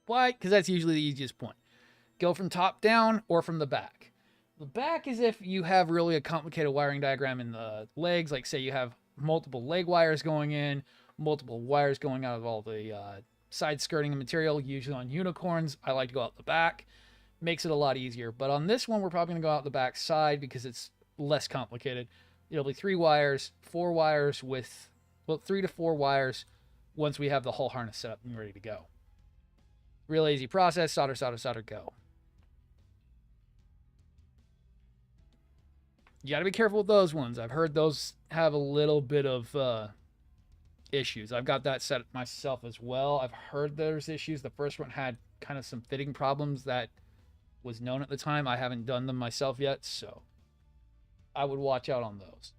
Why? Because that's usually the easiest point. Go from top down or from the back. The back is if you have really a complicated wiring diagram in the legs, like say you have multiple leg wires going in, multiple wires going out of all the side skirting and material. Usually on unicorns, I like to go out the back. Makes it a lot easier. But on this one, we're probably going to go out the back side because it's less complicated. It'll be 3 wires, 4 wires with, well, 3 to 4 wires once we have the whole harness set up and ready to go. Real easy process. Solder, solder, solder, go. You got to be careful with those ones. I've heard those have a little bit of issues. I've got that set myself as well. I've heard there's issues. The first one had kind of some fitting problems that was known at the time. I haven't done them myself yet, so I would watch out on those.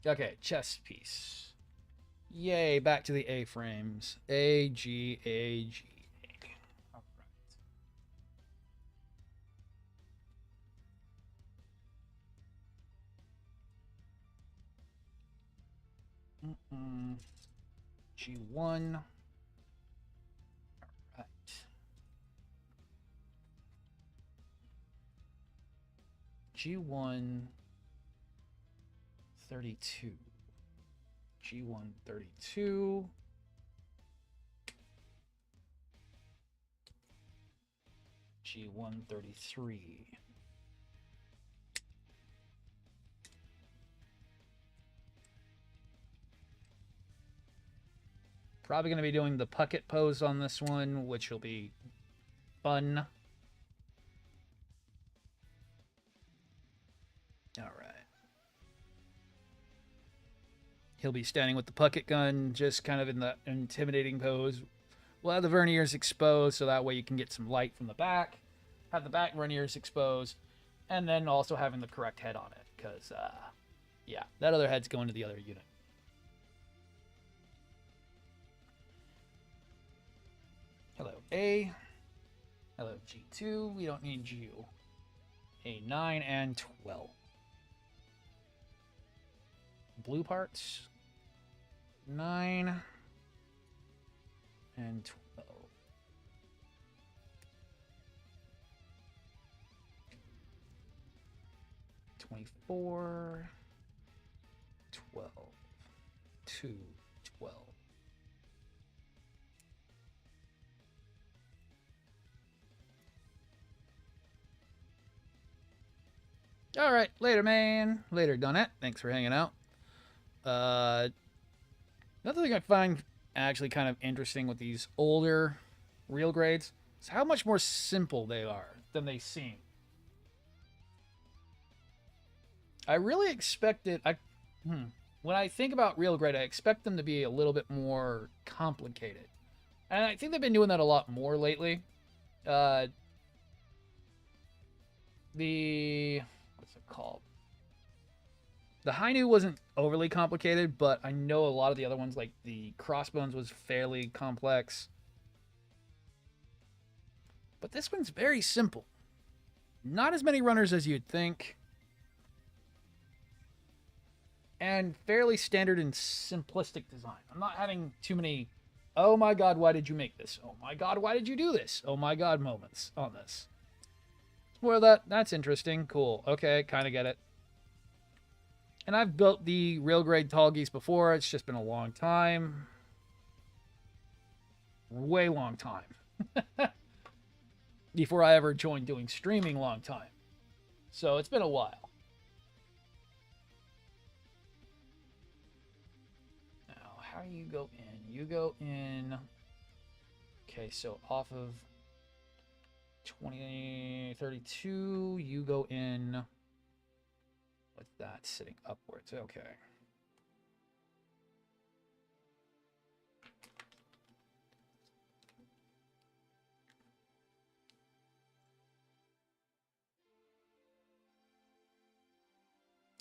Okay, chest piece. Yay, back to the A-frames. A, G, A, G. All right. G1. All right. G1 32. G1 32. G1 33. Probably going to be doing the pucket pose on this one, which will be fun. All right. He'll be standing with the pucket gun, just kind of in the intimidating pose. We'll have the verniers exposed, so that way you can get some light from the back. Have the back verniers exposed, and then also having the correct head on it, because, yeah, that other head's going to the other unit. Hello, A. Hello, G2. We don't need G. A9 and 12. Blue parts. 9 and 12. 24. 12. 2. 12. All right, later, man. Later, Donette. Thanks for hanging out. Another thing I find actually kind of interesting with these older real grades is how much more simple they are than they seem. I really expected... When I think about real grade, I expect them to be a little bit more complicated. And I think they've been doing that a lot more lately. What's it called? The Hainu wasn't overly complicated, but I know a lot of the other ones, like the Crossbones, was fairly complex. But this one's very simple. Not as many runners as you'd think. And fairly standard and simplistic design. I'm not having too many, oh my god, why did you make this? Oh my god, why did you do this? Oh my god moments on this. Well, that's interesting. Cool. Okay, kind of get it. And I've built the real grade tallgeese before. It's just been a long time. Way long time. Before I ever joined doing streaming, long time. So it's been a while. Now, how do you go in? You go in... Okay, so off of 32, you go in... What's that? Sitting upwards. Okay.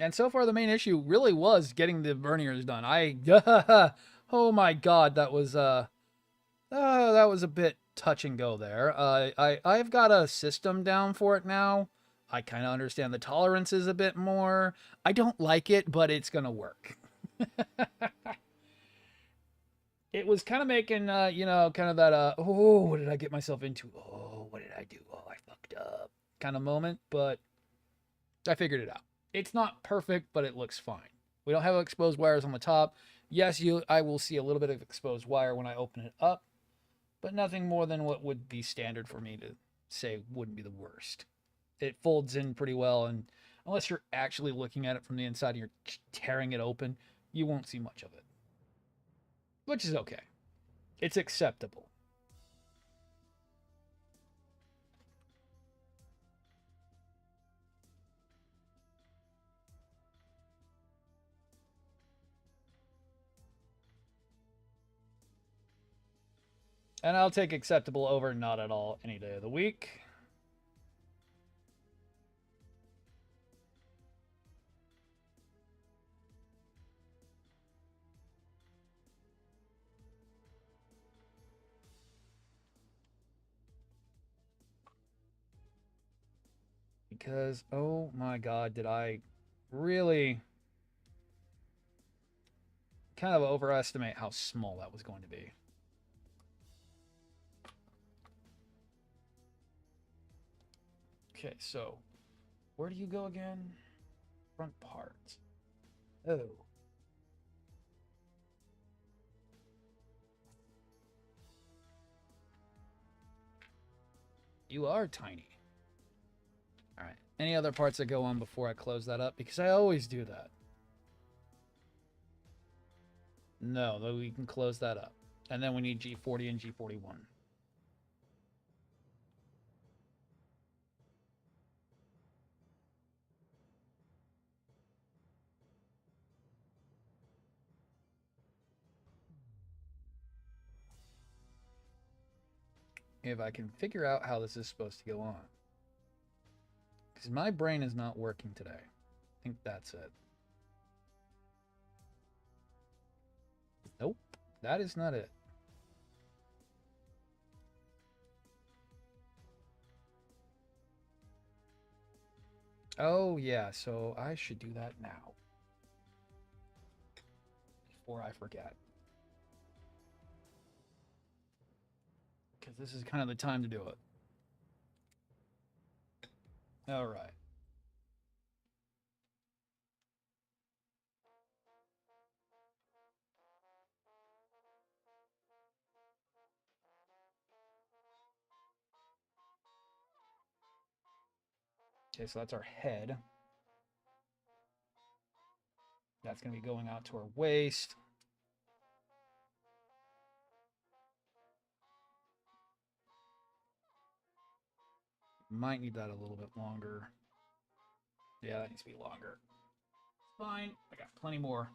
And so far, the main issue really was getting the verniers done. Oh my god, that was a bit touch and go there. I've got a system down for it now. I kind of understand the tolerances a bit more. I don't like it, but it's gonna work. It was kind of making, kind of that, oh, what did I get myself into? Oh, what did I do? Oh, I fucked up kind of moment, but I figured it out. It's not perfect, but it looks fine. We don't have exposed wires on the top. Yes, I will see a little bit of exposed wire when I open it up, but nothing more than what would be standard for me to say wouldn't be the worst. It folds in pretty well, and unless you're actually looking at it from the inside and you're tearing it open, you won't see much of it. Which is okay. It's acceptable. And I'll take acceptable over not at all any day of the week. Because, oh my god, did I really kind of overestimate how small that was going to be. Okay, so where do you go again? Front part. Oh. You are tiny. All right. Any other parts that go on before I close that up? Because I always do that. No, though we can close that up. And then we need G40 and G41. If I can figure out how this is supposed to go on. Because my brain is not working today. I think that's it. Nope, that is not it. Oh, yeah, so I should do that now. Before I forget. Because this is kind of the time to do it. All right. Okay, so that's our head. That's going to be going out to our waist. Might need that a little bit longer. Yeah, that needs to be longer. Fine. I got plenty more.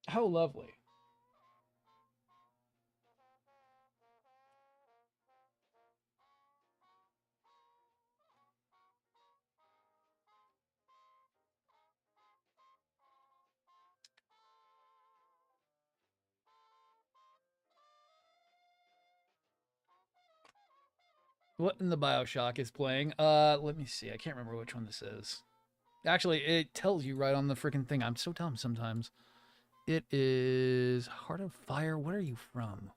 How lovely. What in the Bioshock is playing? Let me see. I can't remember which one this is. Actually, it tells you right on the freaking thing. I'm so dumb sometimes. It is Heart of Fire. What are you from?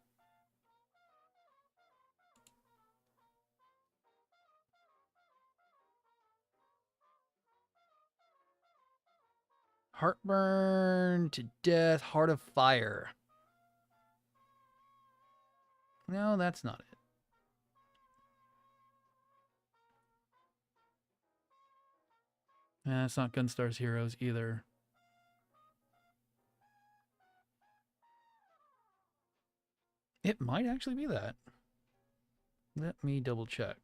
Heartburn to Death, Heart of Fire. No, that's not it. It's not Gunstar's Heroes either. It might actually be that. Let me double check.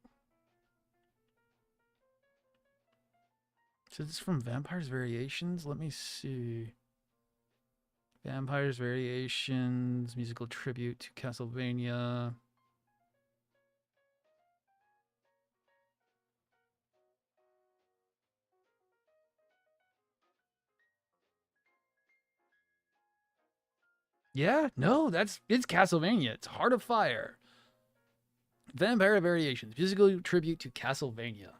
So this is from Vampire's Variations? Let me see. Vampire's Variations, musical tribute to Castlevania. Yeah, no, it's Castlevania. It's Heart of Fire. Vampire Variations, musical tribute to Castlevania.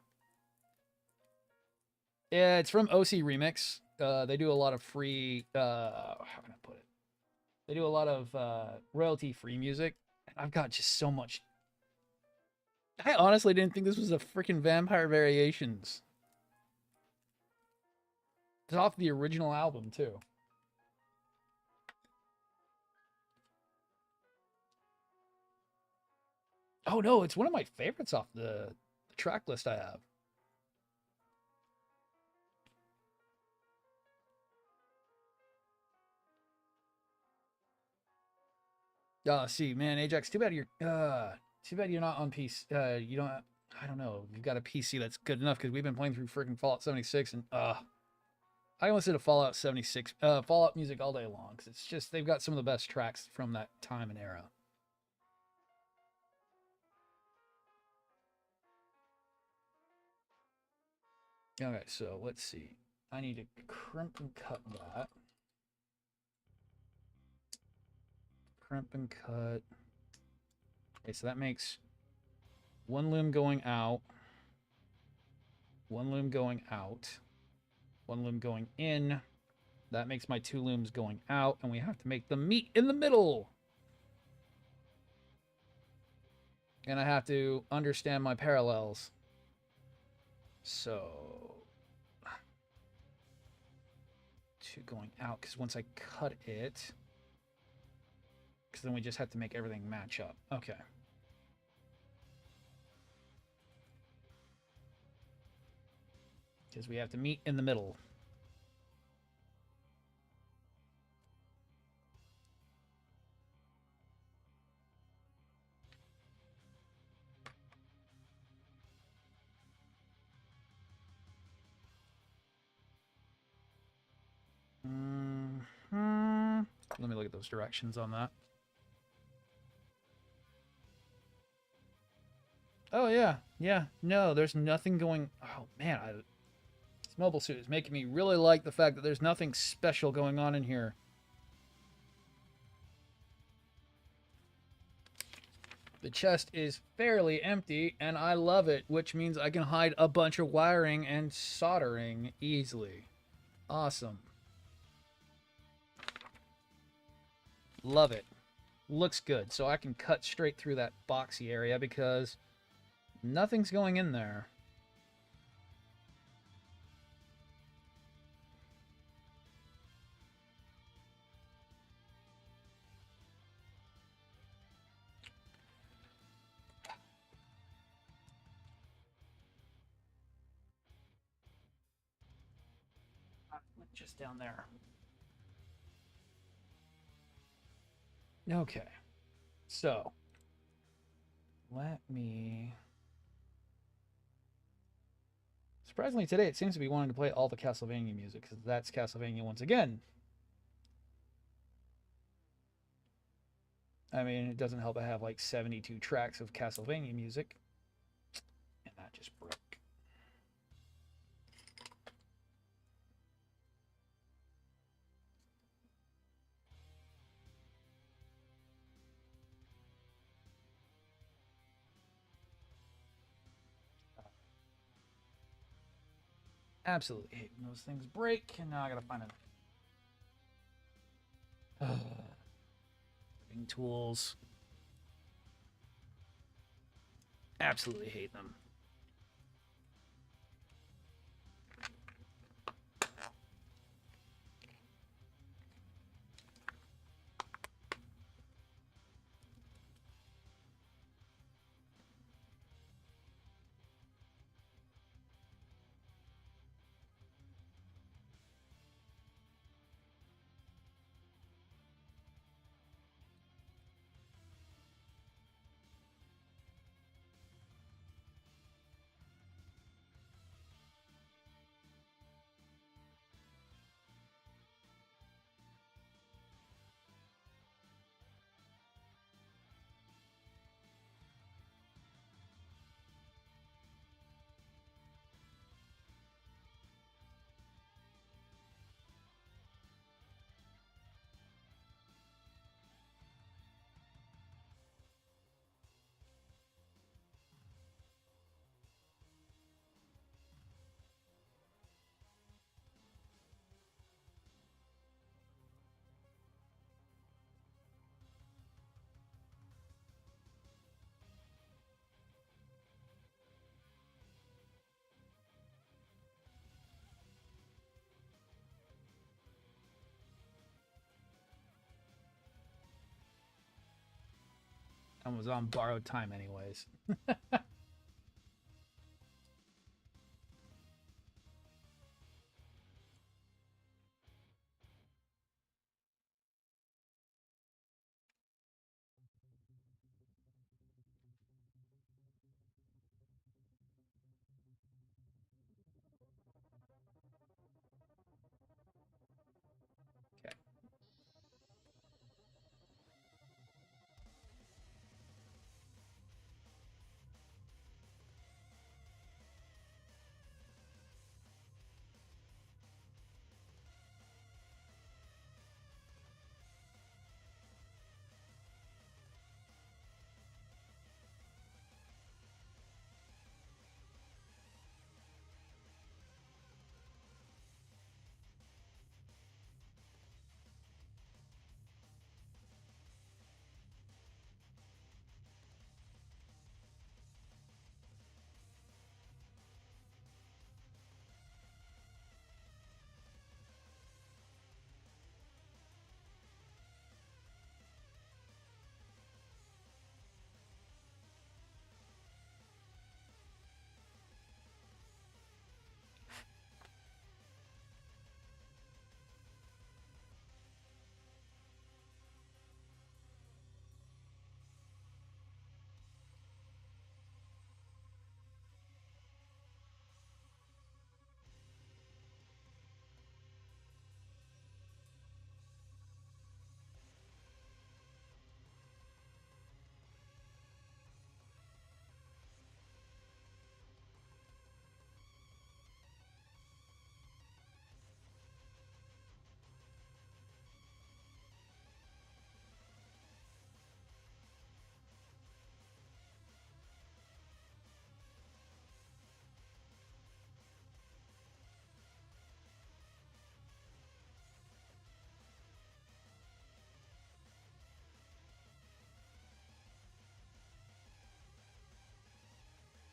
Yeah, it's from OC Remix. They do a lot of free. How can I put it? They do a lot of royalty-free music. And I've got just so much. I honestly didn't think this was a freaking Vampire Variations. It's off the original album too. Oh no, it's one of my favorites off the track list I have. See, man, Ajax, too bad you're not on PC. You don't. I don't know. You've got a PC that's good enough because we've been playing through freaking Fallout 76, and I can listen to Fallout 76, Fallout music all day long because it's just they've got some of the best tracks from that time and era. Okay, so let's see. I need to crimp and cut that. Crimp and cut. Okay, so that makes one loom going out, one loom going out, One loom going in. That makes my 2 looms going out, and we have to make them meet in the middle. And I have to understand my parallels. So 2 going out, because once I cut it, because then we just have to make everything match up. Okay. Because we have to meet in the middle. Let me look at those directions on that. Oh, yeah. Yeah. No, there's nothing going... Oh, man. This mobile suit is making me really like the fact that there's nothing special going on in here. The chest is fairly empty, and I love it, which means I can hide a bunch of wiring and soldering easily. Awesome. Love it. Looks good. So I can cut straight through that boxy area because nothing's going in there. Just down there. Okay. So, let me... Surprisingly today, it seems to be wanting to play all the Castlevania music, because that's Castlevania once again. I mean, it doesn't help I have like 72 tracks of Castlevania music. And that just broke. Absolutely hate when those things break, and now I gotta find it. Tools. Absolutely hate them. I was on borrowed time anyways. Okay.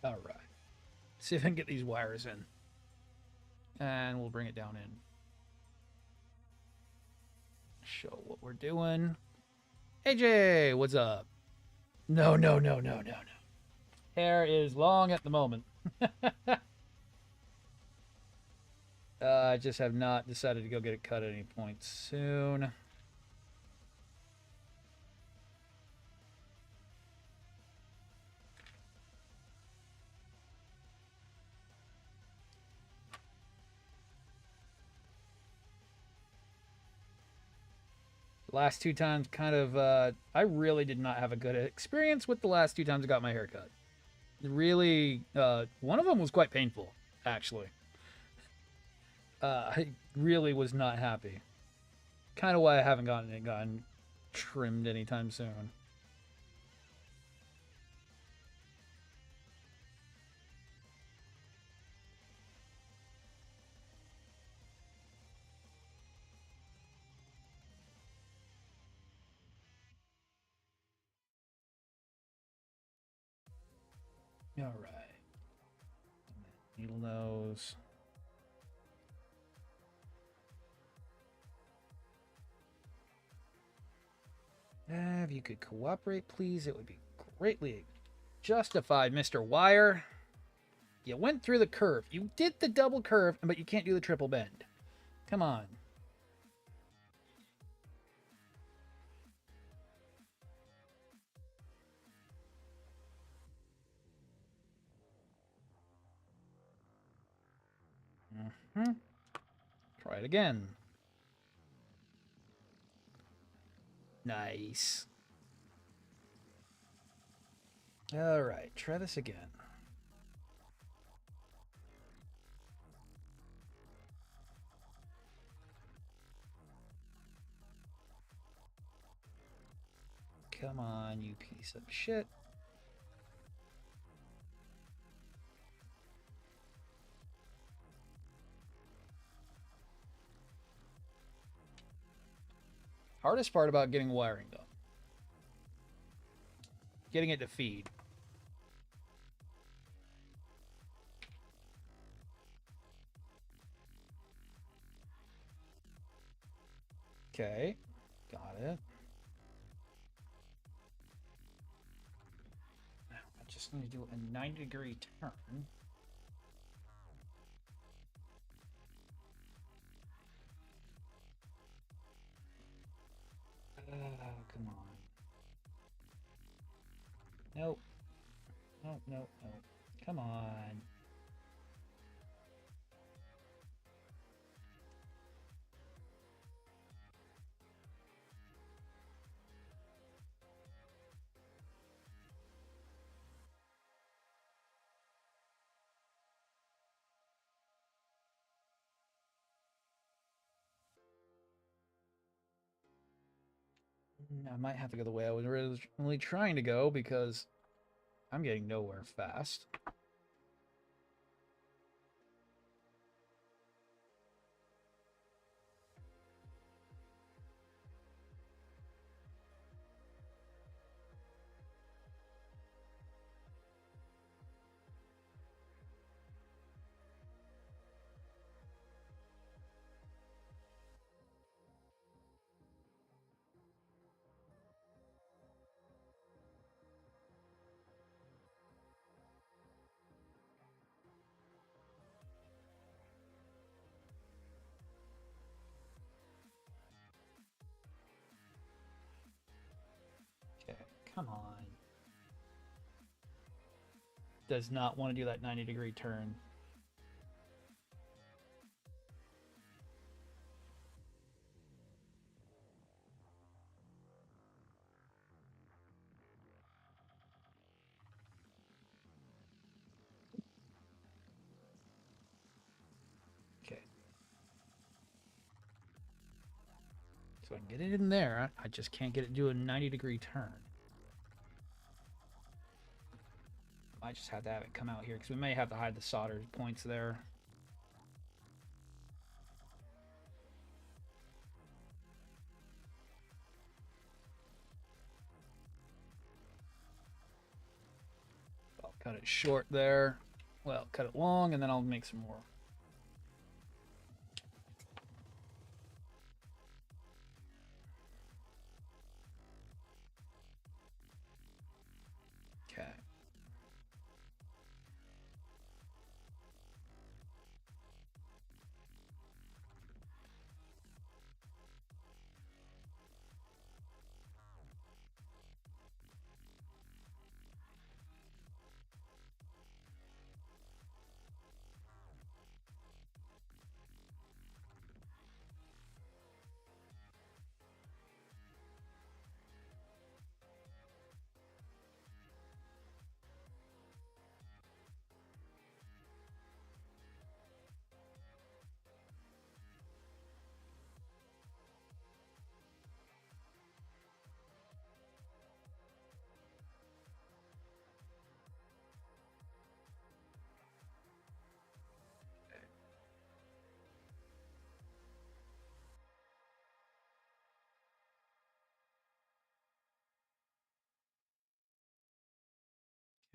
All right. See if I can get these wires in. And we'll bring it down in. Show what we're doing. AJ, what's up? No, no, no, no, no, no. Hair is long at the moment. I just have not decided to go get it cut at any point soon. The last two times kind of, I really did not have a good experience with the last two times I got my hair cut. Really, one of them was quite painful, actually. I really was not happy. Kind of why I haven't gotten trimmed anytime soon. All right. Needle nose. If you could cooperate, please, it would be greatly justified, Mr. Wire. You went through the curve. You did the double curve, but you can't do the triple bend. Come on. Try it again. Nice. All right, try this again. Come on, you piece of shit. Hardest part about getting wiring, though. Getting it to feed. Okay, got it. Now, I just need to do a 90-degree turn. Come on. Nope. Nope, nope, nope. Come on. I might have to go the way I was originally trying to go because I'm getting nowhere fast. Okay, come on. Does not want to do that 90-degree turn. Okay. So I can get it in there. I just can't get it to do a 90-degree turn. I just have to have it come out here because we may have to hide the solder points there. About Cut it short there. Well, cut it long, and then I'll make some more. Okay.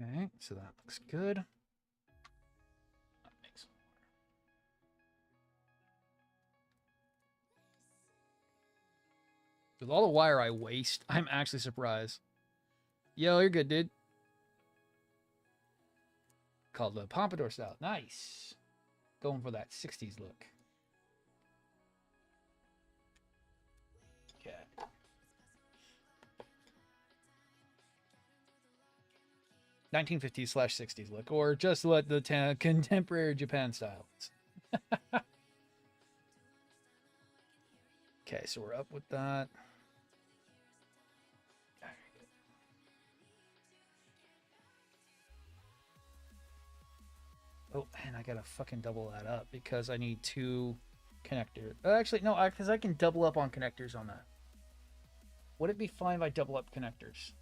Okay, so that looks good. With all the wire I waste, I'm actually surprised. Yo, you're good, dude. Called the Pompadour style. Nice. Going for that 60s look. Okay. (1950s/60s) look, or just what the contemporary Japan style is. Okay, so we're up with that. Oh, and I gotta fucking double that up because I need 2 connectors. Actually, no, because I can double up on connectors on that. Would it be fine if I double up connectors?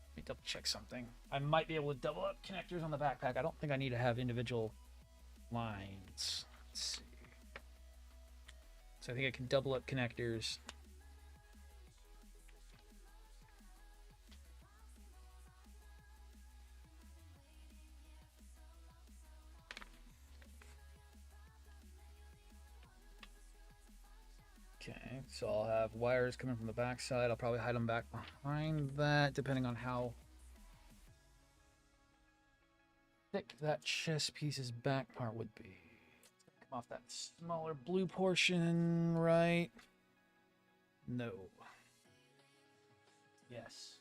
Let me double check something. I might be able to double up connectors on the backpack. I don't think I need to have individual lines. Let's see. So I think I can double up connectors. Okay, so I'll have wires coming from the back side. I'll probably hide them back behind that, depending on how thick that chest piece's back part would be. Come off that smaller blue portion, right? No. Yes.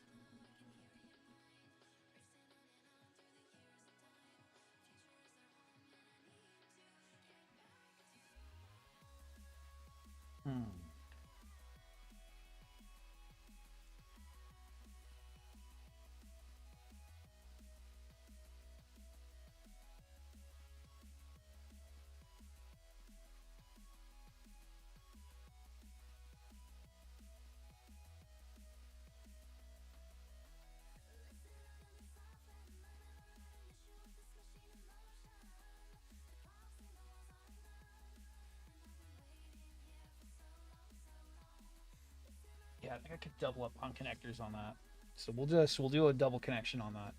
Yeah, I think I could double up on connectors on that. So we'll do a double connection on that.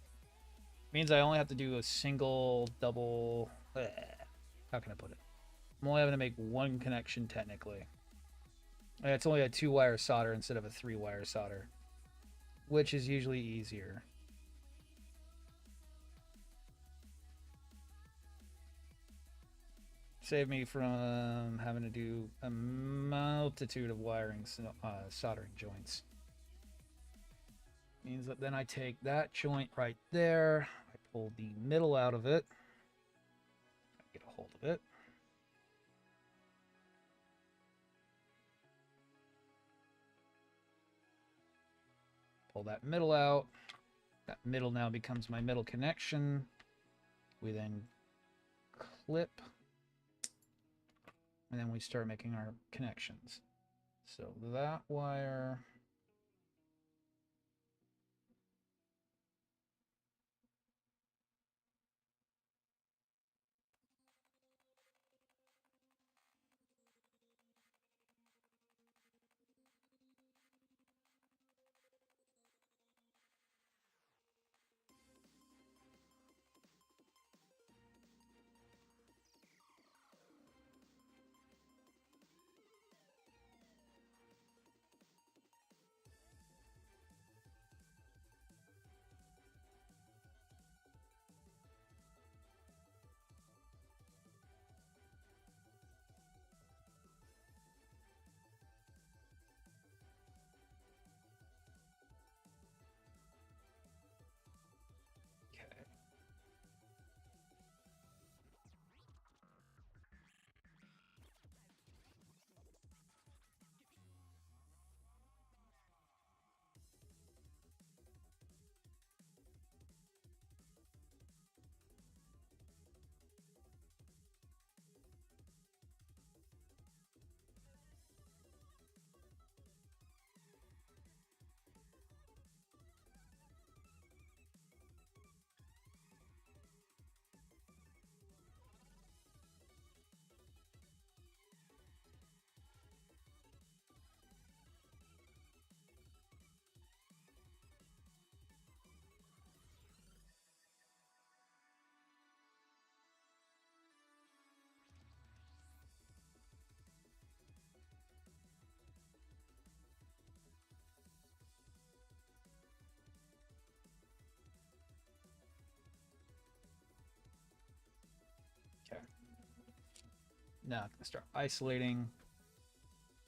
Means I only have to do a single double. How can I put it? I'm only having to make 1 connection technically. It's only a 2-wire solder instead of a 3-wire solder, which is usually easier. Save me from having to do a multitude of wiring, soldering joints. Means that then I take that joint right there, I pull the middle out of it, I get a hold of it. Pull that middle out. That middle now becomes my middle connection. We then clip, and then we start making our connections. So that wire Now I'm gonna start isolating.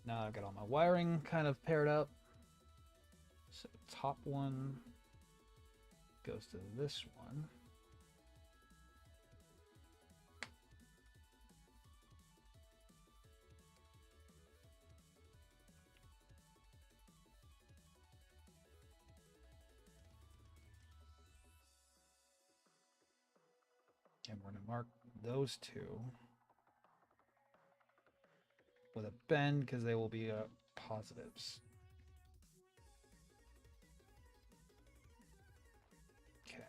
Now I've got all my wiring kind of paired up. So top one goes to this one. And we're going to mark those two with a bend because they will be positives. Okay.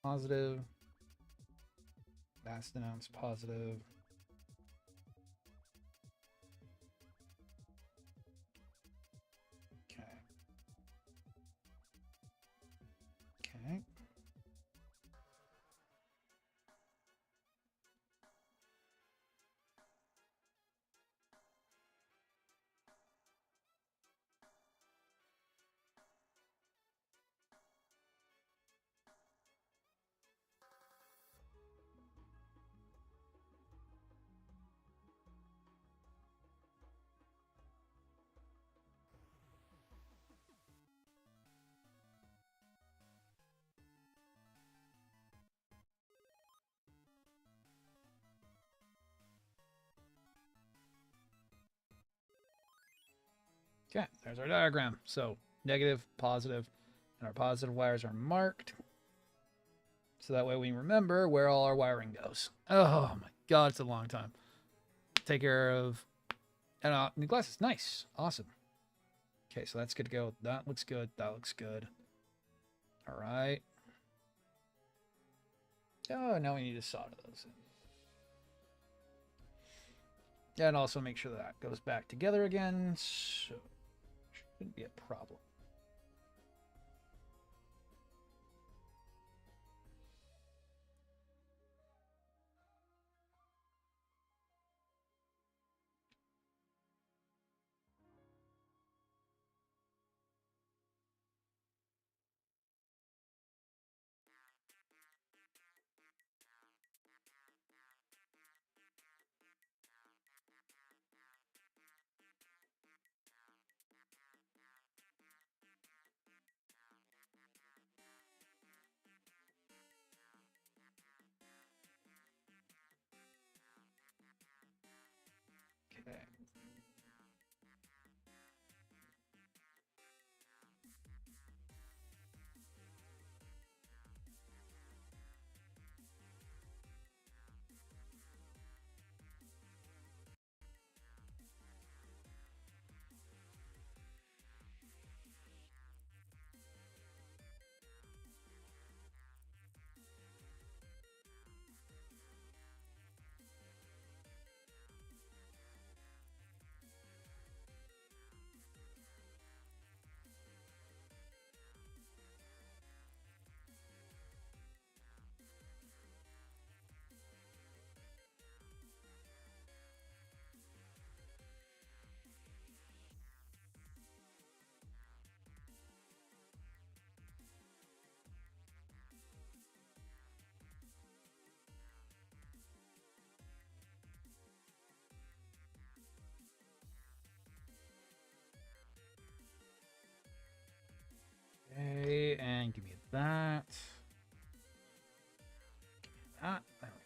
Positive. Last announce positive. Okay. Okay. Okay, there's our diagram. So negative, positive, and our positive wires are marked. So that way we remember where all our wiring goes. Oh my god, it's a long time. Take care of... And new glasses. Nice. Awesome. Okay, so that's good to go. That looks good. That looks good. All right. Oh, now we need to solder those in. And also make sure that goes back together again. So shouldn't be a problem.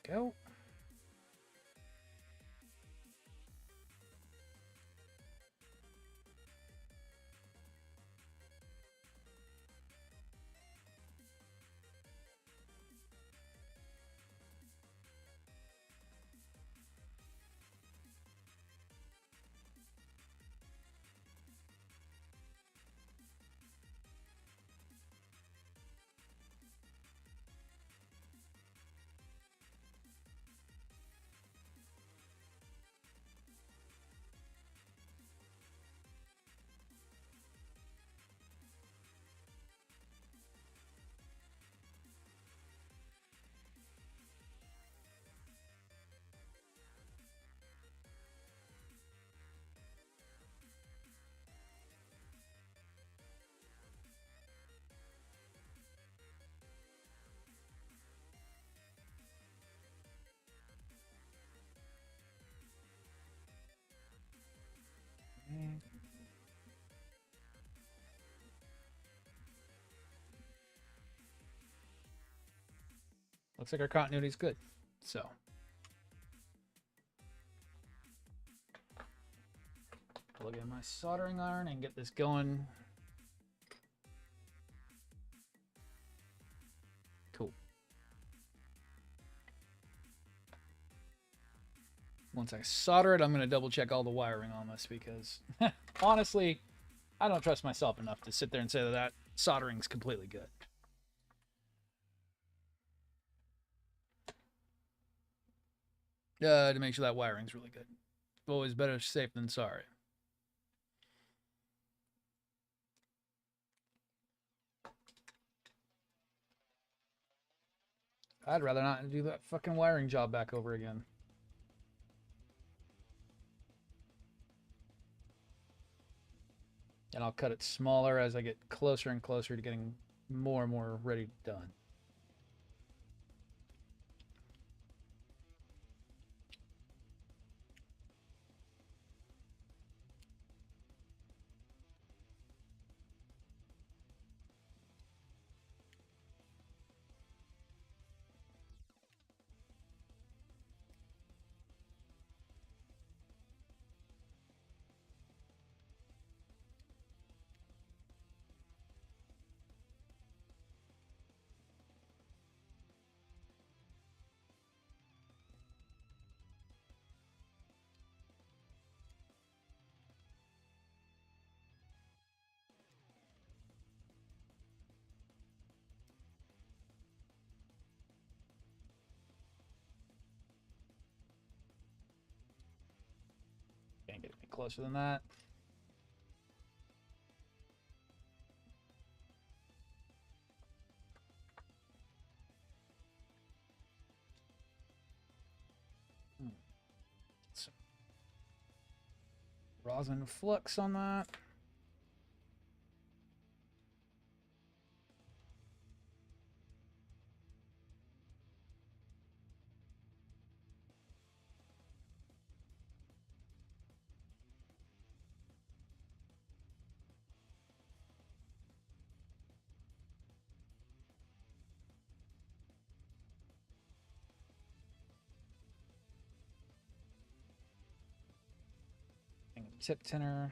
go. Looks like our continuity is good. So plug in my soldering iron and get this going. Cool. Once I solder it, I'm going to double check all the wiring on this because honestly, I don't trust myself enough to sit there and say that that soldering's completely good. To make sure that wiring's really good. Always better safe than sorry. I'd rather not do that fucking wiring job back over again. And I'll cut it smaller as I get closer and closer to getting more and more ready done. Can't get any closer than that. Some rosin flux on that. Tip tinner.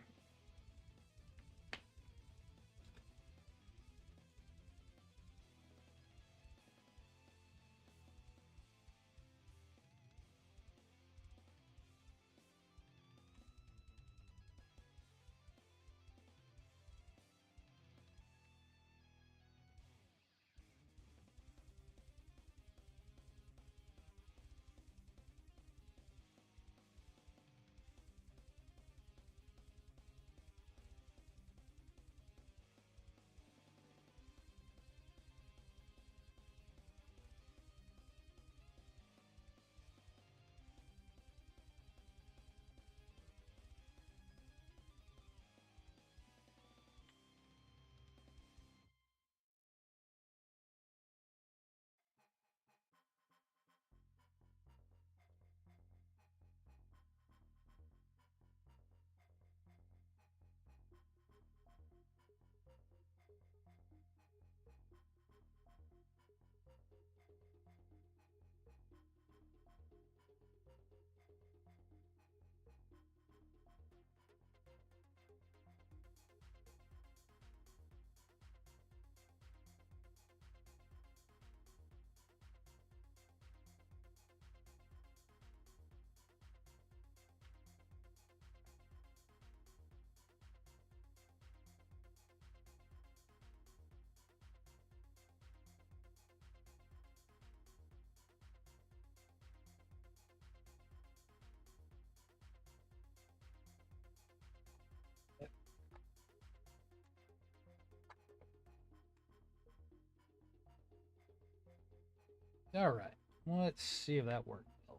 All right. Let's see if that worked. Oh.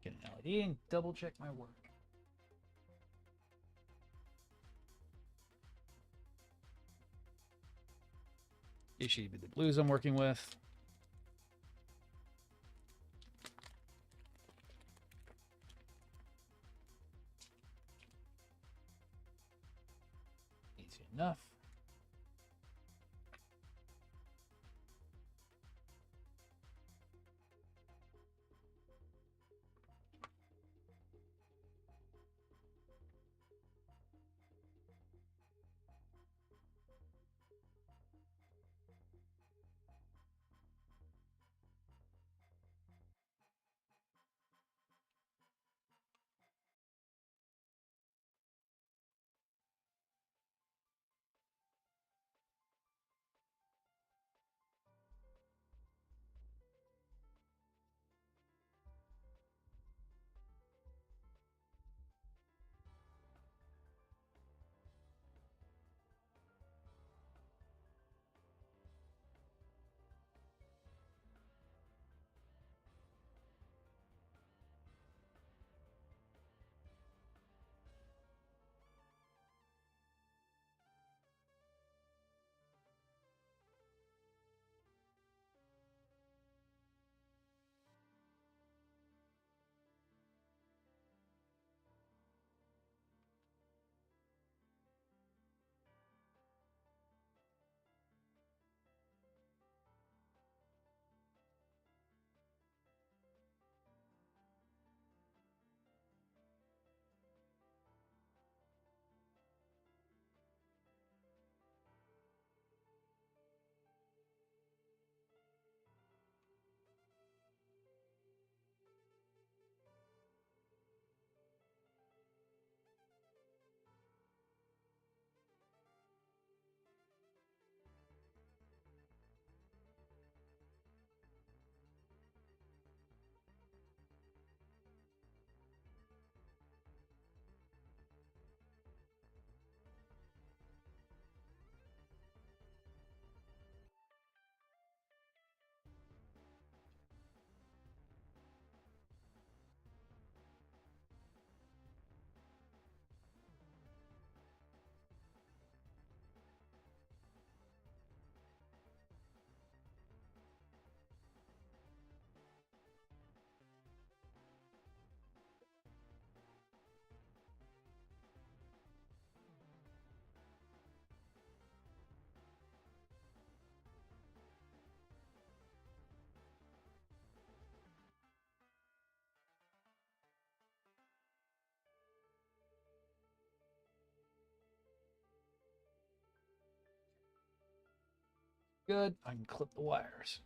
Get an LED and double check my work. These should be the blues I'm working with. Easy enough. Good. I can clip the wires.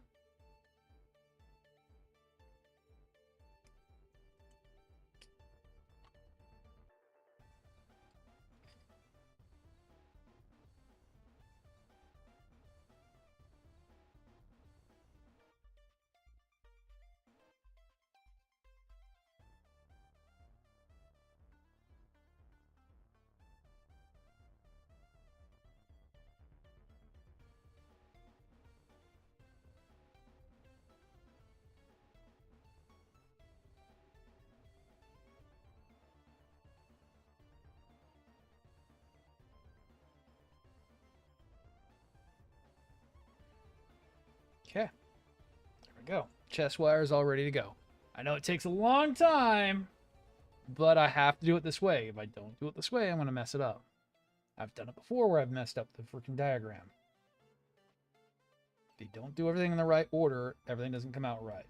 Okay. There we go. Chest wire is all ready to go. I know it takes a long time, but I have to do it this way. If I don't do it this way, I'm going to mess it up. I've done it before where I've messed up the freaking diagram. If you don't do everything in the right order, everything doesn't come out right.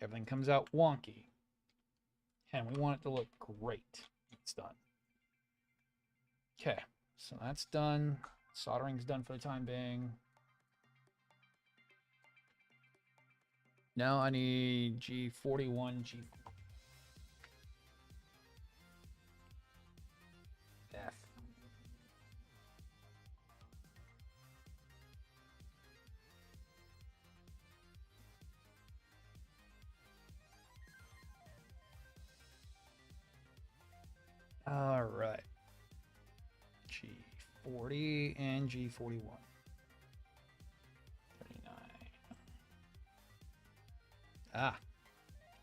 Everything comes out wonky. And we want it to look great. It's done. Okay, so that's done. Soldering's done for the time being. Now I need G41, G. F. All right. 40 and G41. 39. Ah,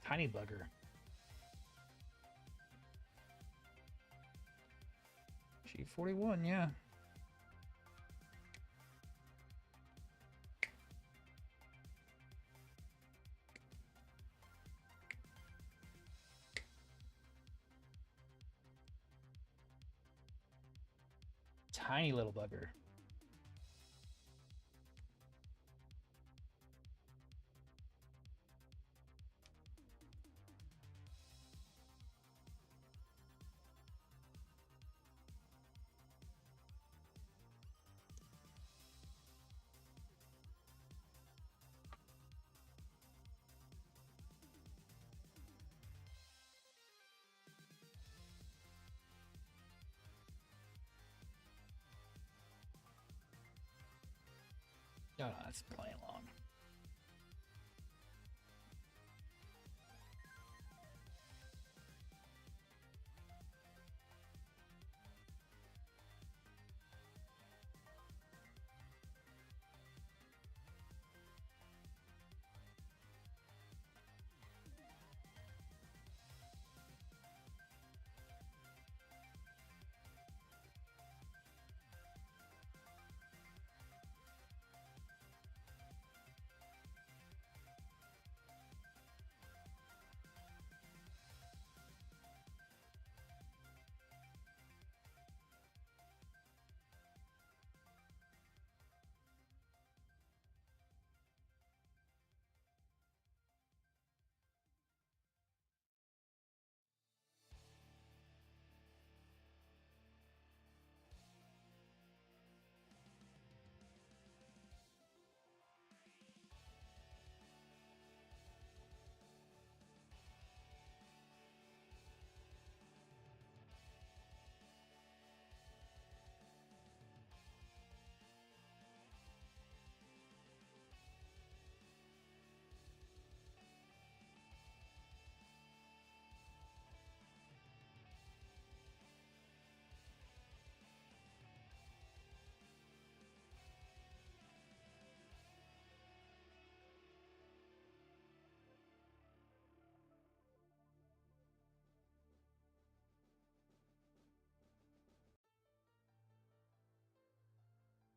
tiny bugger. G41, yeah. Tiny little bugger. Oh, no, that's playing long.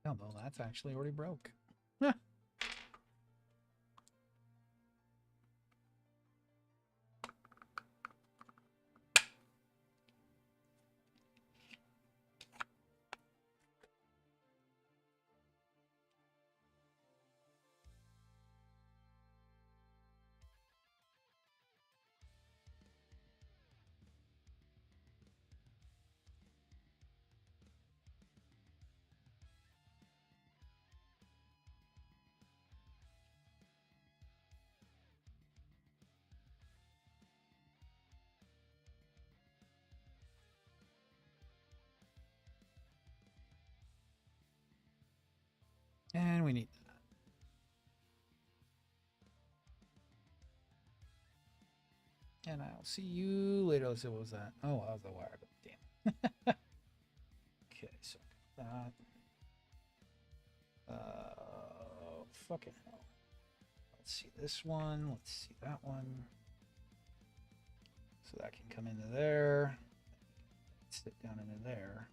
Oh, well, that's actually already broke. And we need that. And I'll see you later. So what was that? Oh, that was the wire. Damn. Okay, so that. Fucking hell. Let's see this one. Let's see that one. So that can come into there. Sit down into there.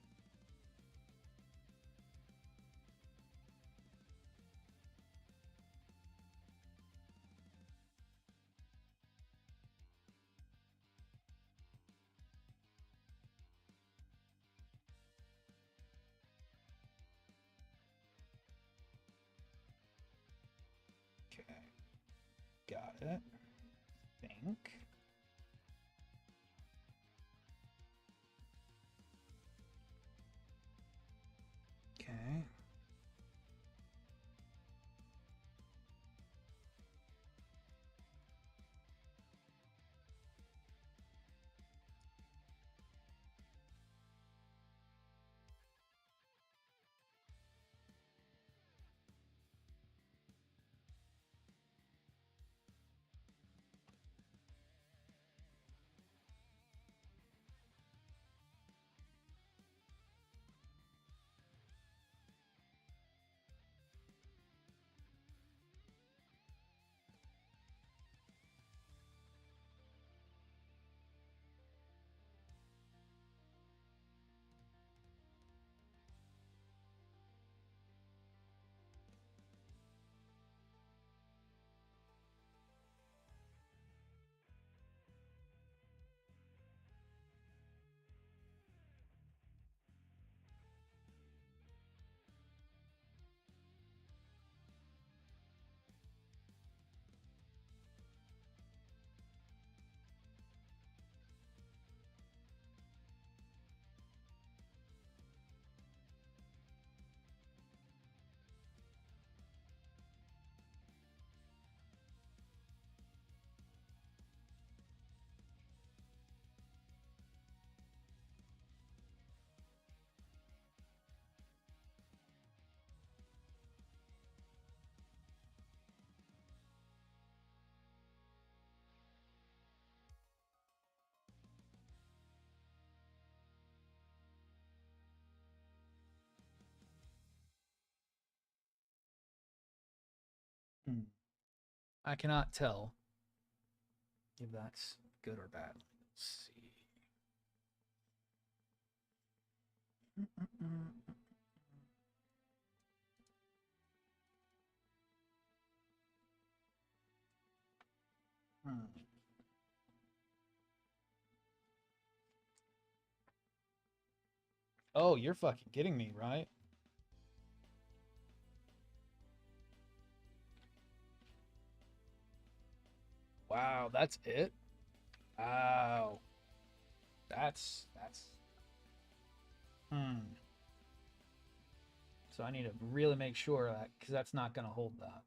Okay. Got it. Think. Okay. I cannot tell if that's good or bad. Let's see. Oh, you're fucking kidding me, right? Wow, that's it? Wow. That's hmm. So I need to really make sure that because that's not gonna hold that.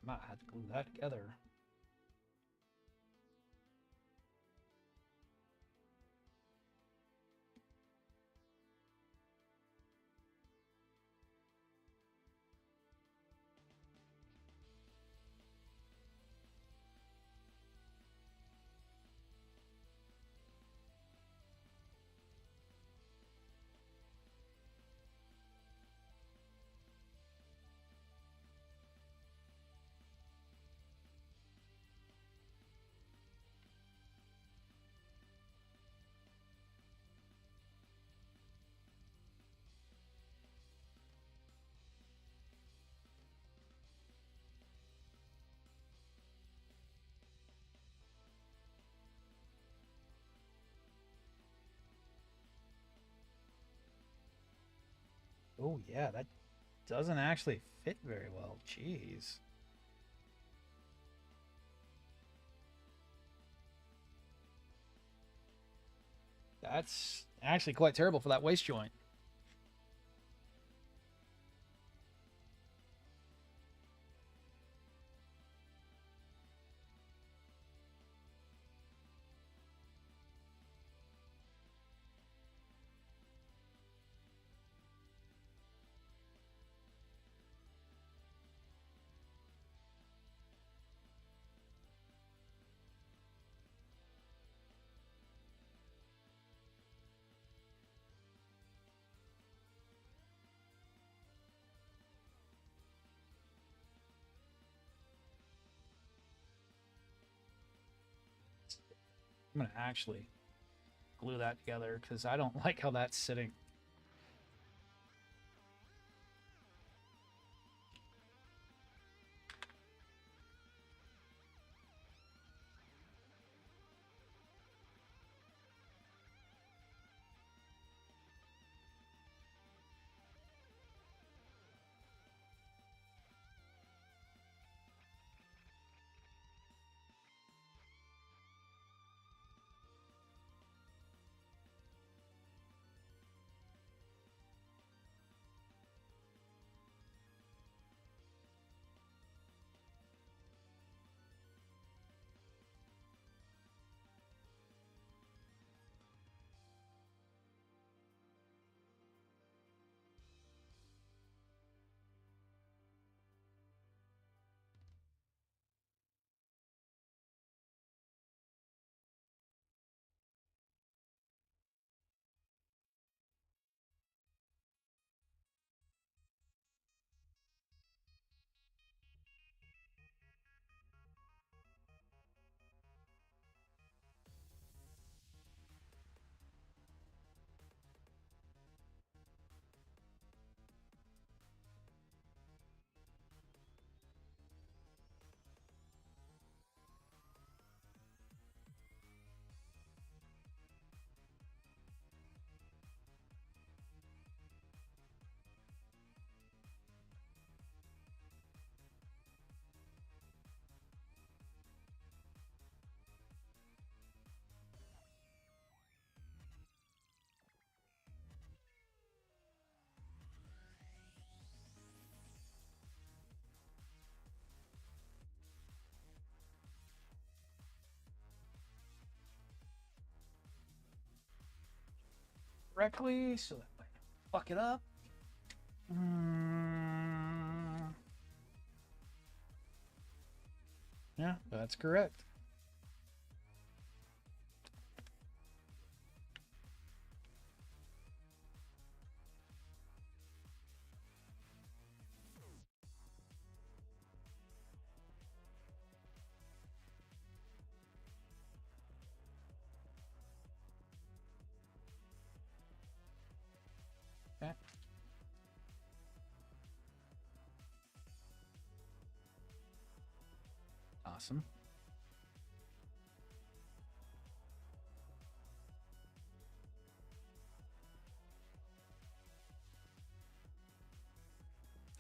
Might have to glue that together. Oh yeah, that doesn't actually fit very well. Jeez. That's actually quite terrible for that waist joint. I'm gonna actually glue that together because I don't like how that's sitting. Correctly, so that might fuck it up. Yeah, that's correct. Okay. Awesome.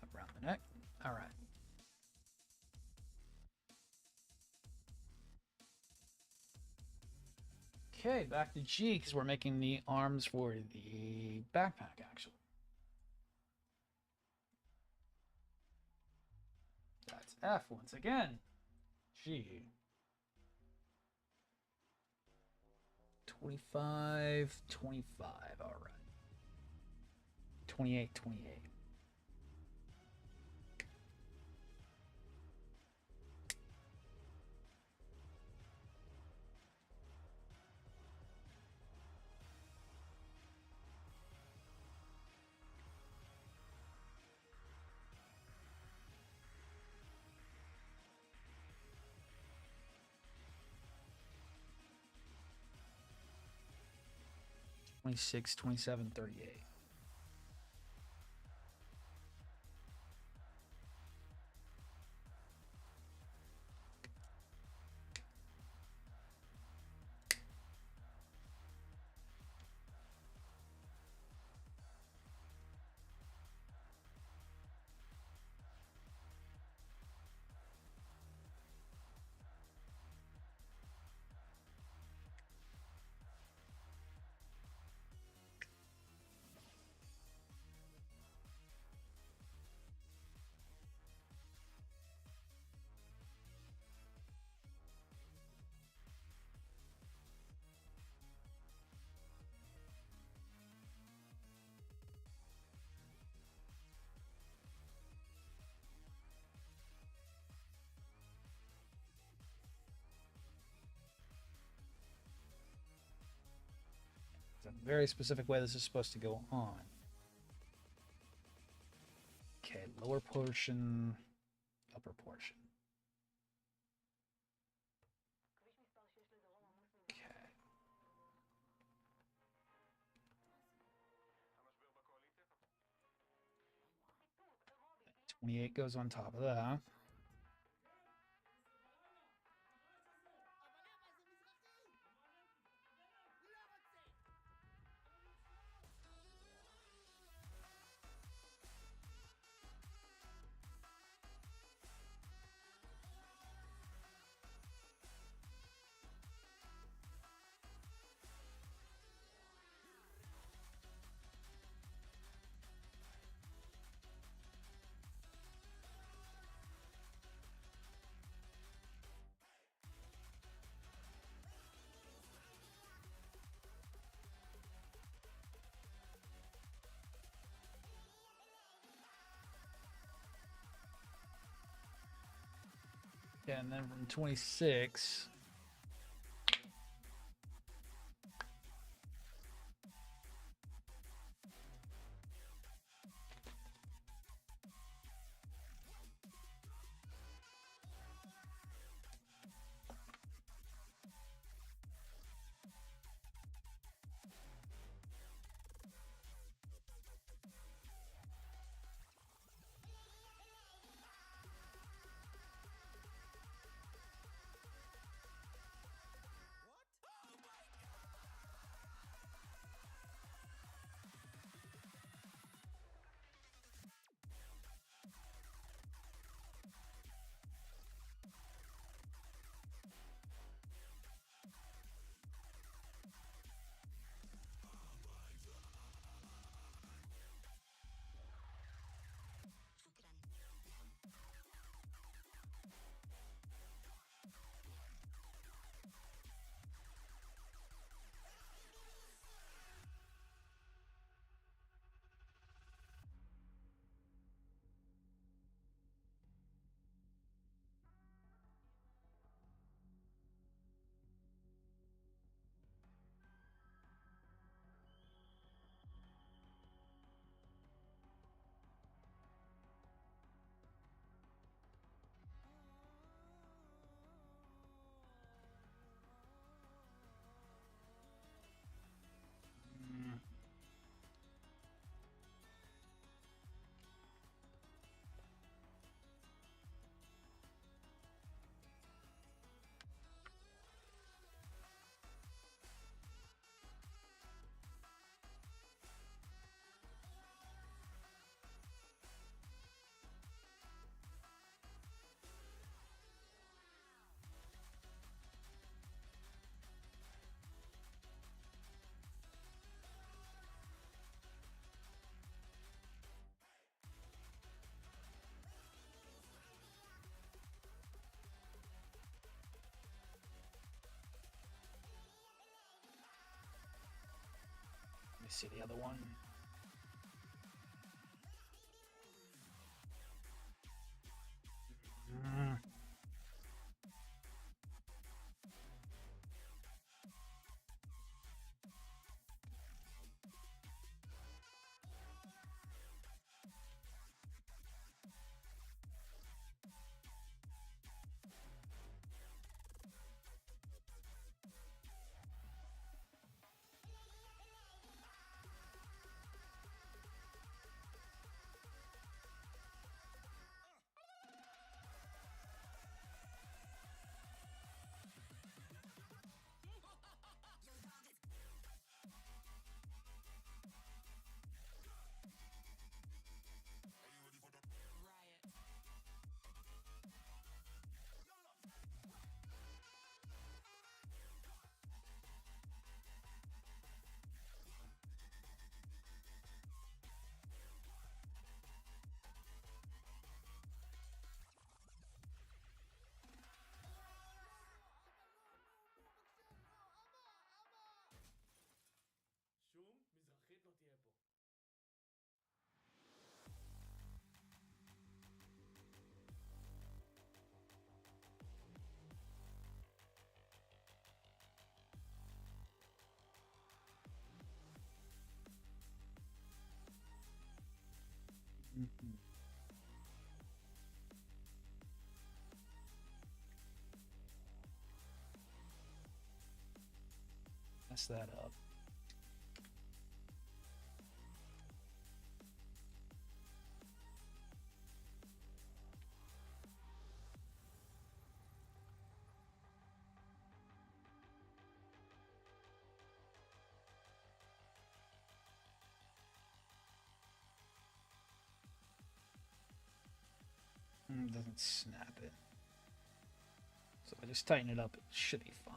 Up around the neck. All right. Okay, back to G because we're making the arms for the backpack, actually. That's F once again. G. 25, 25. All right. 28, 28. Twenty-six, 27, 38. It's a very specific way this is supposed to go on. Okay, lower portion, upper portion. Okay. 28 goes on top of that. Yeah, and then from 26. see the other one. Mess that up. Doesn't snap it. So if I just tighten it up, it should be fine.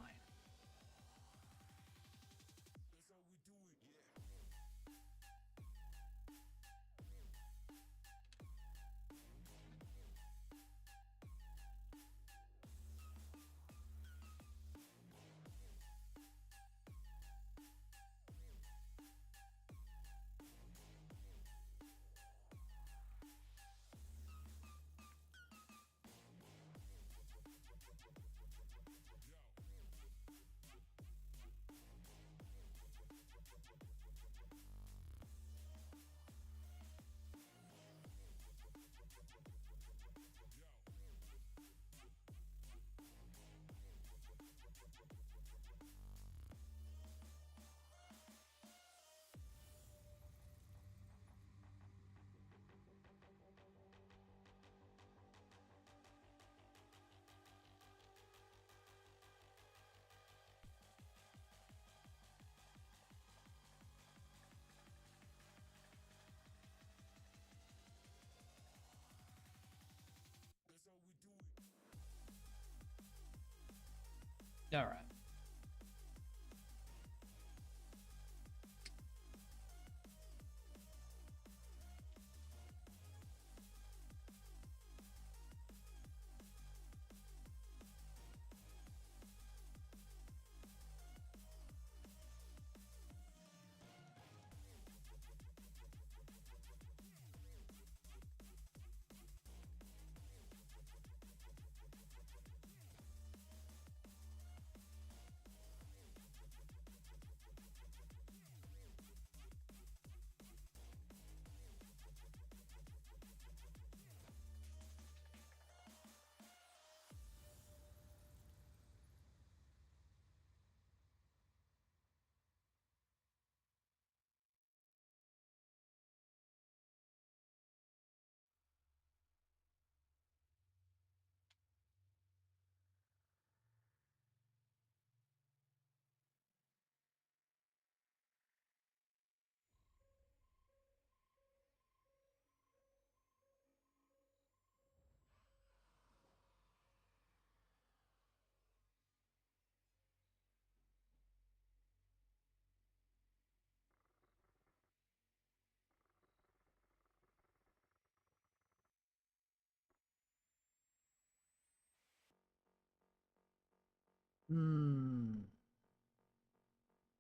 All right.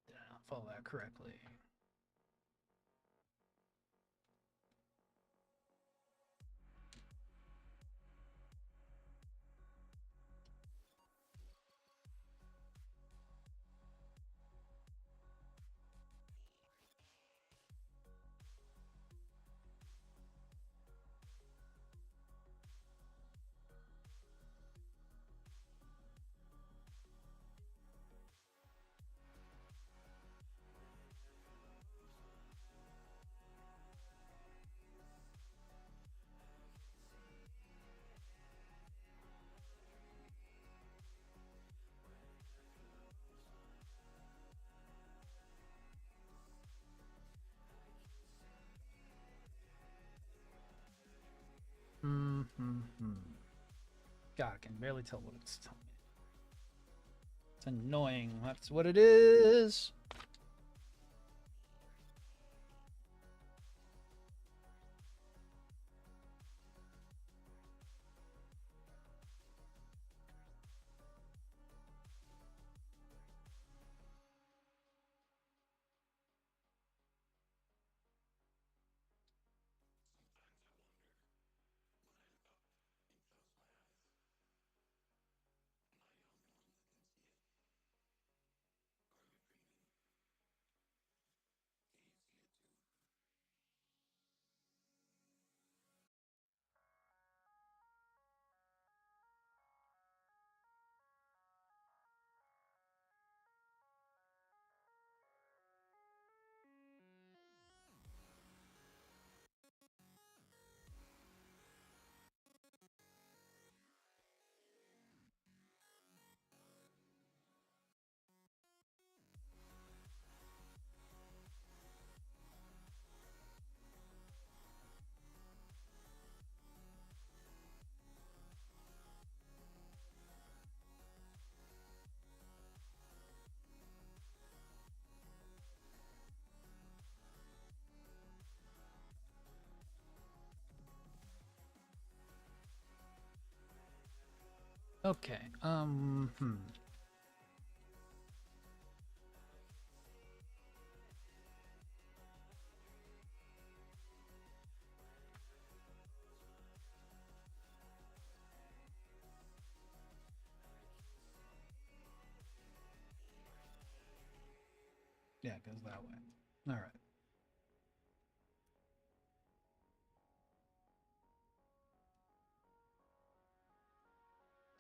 Did I not follow that correctly? barely tell what it's telling me. It's annoying. That's what it is. Okay. Yeah, it goes that way. All right.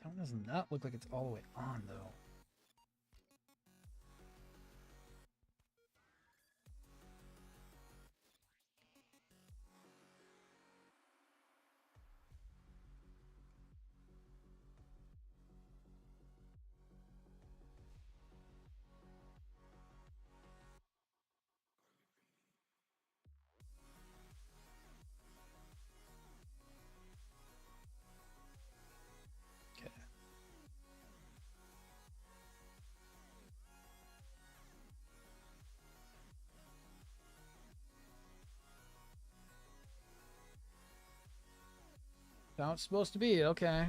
That one does not look like it's all the way on, though. Okay. How it's supposed to be. Okay.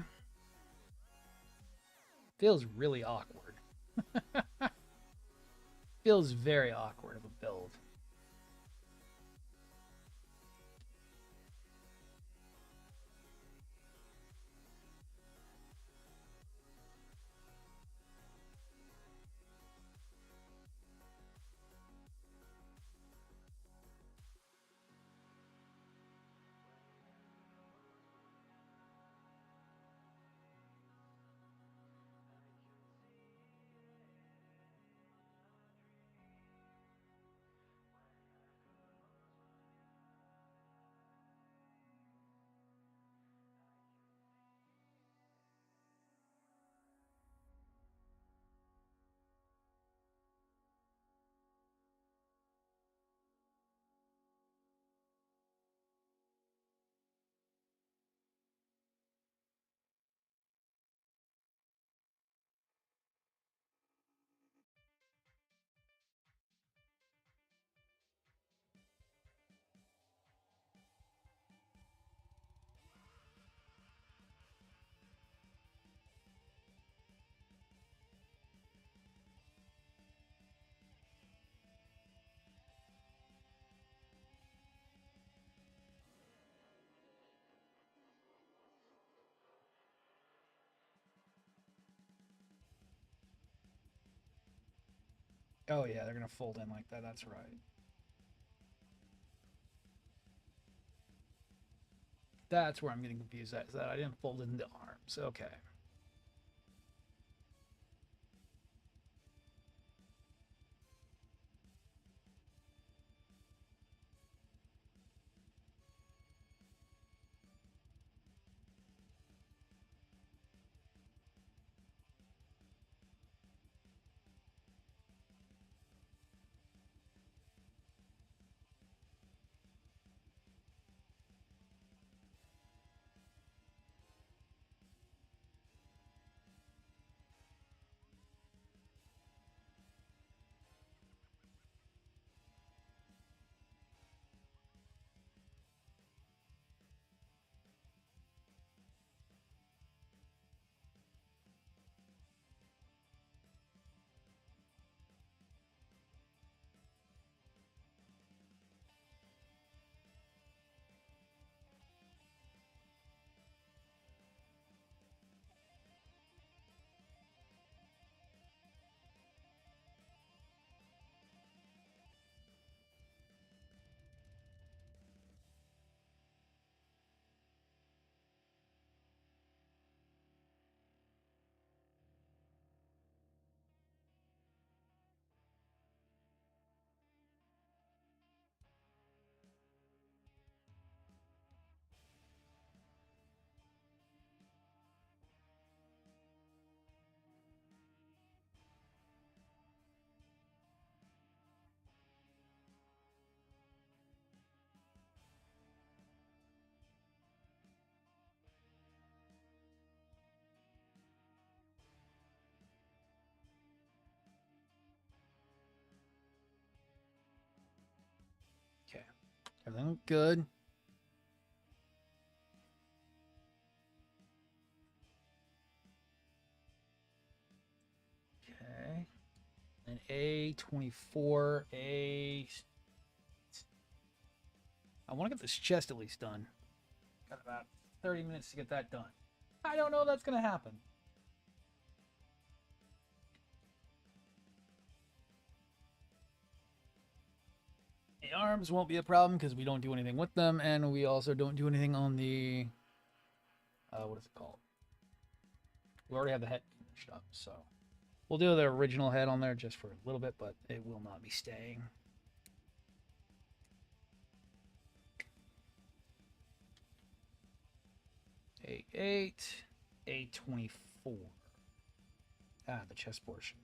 Feels really awkward. Feels very awkward of a build. Oh yeah, they're gonna fold in like that. That's right. That's where I'm getting confused at, is that I didn't fold it into arms. Okay. Everything looked good. Okay. And A24, I want to get this chest at least done. Got about 30 minutes to get that done. I don't know if that's going to happen. The arms won't be a problem because we don't do anything with them, and we also don't do anything on the... what is it called? We already have the head finished up, so... We'll do the original head on there just for a little bit, but it will not be staying. A8, A24. Ah, the chest portion.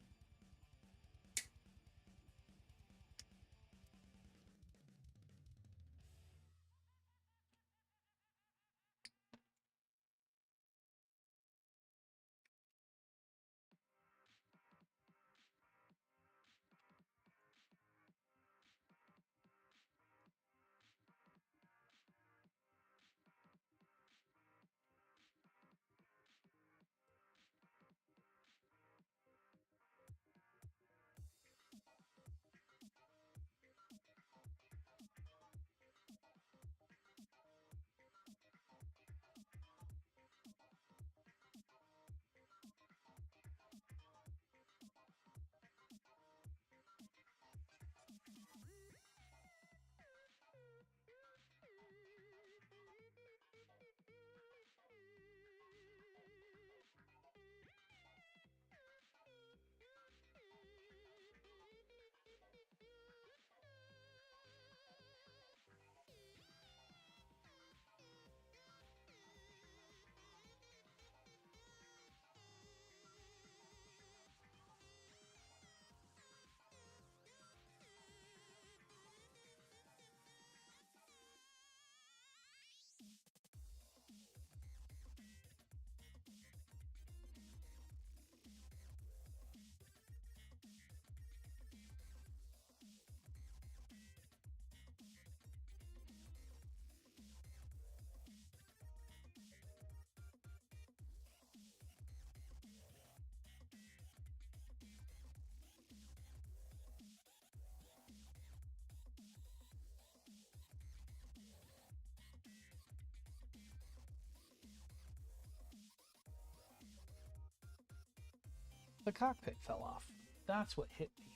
The cockpit fell off. That's what hit me.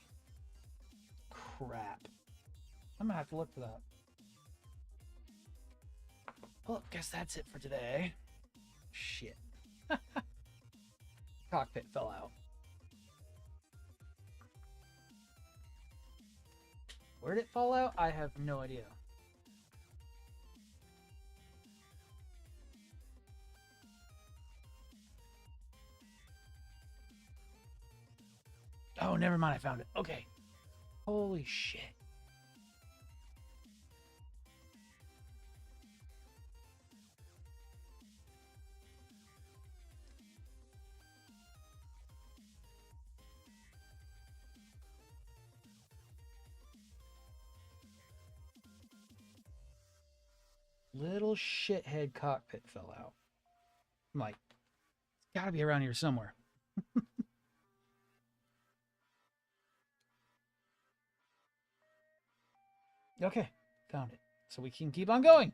Crap. I'm gonna have to look for that. Well, guess that's it for today. Shit. Cockpit fell out. Where did it fall out? I have no idea. Oh, never mind. I found it. Okay. Holy shit. Little shithead cockpit fell out. I'm like, it's gotta be around here somewhere. Okay, found it. So we can keep on going.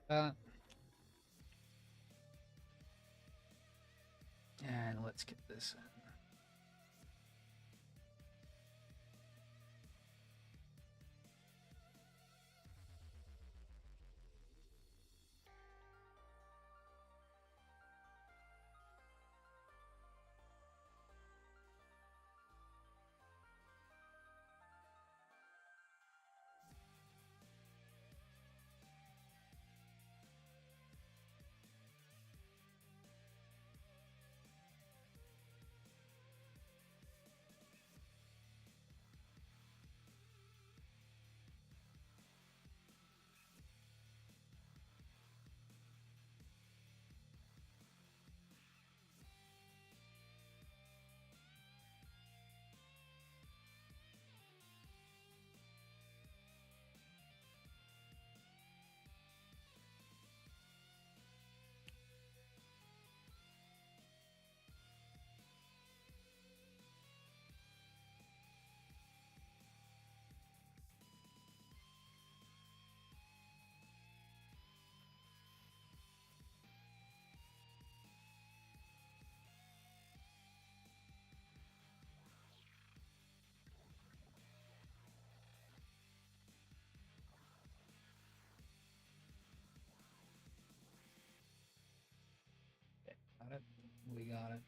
And let's get this in. Got it. We got it.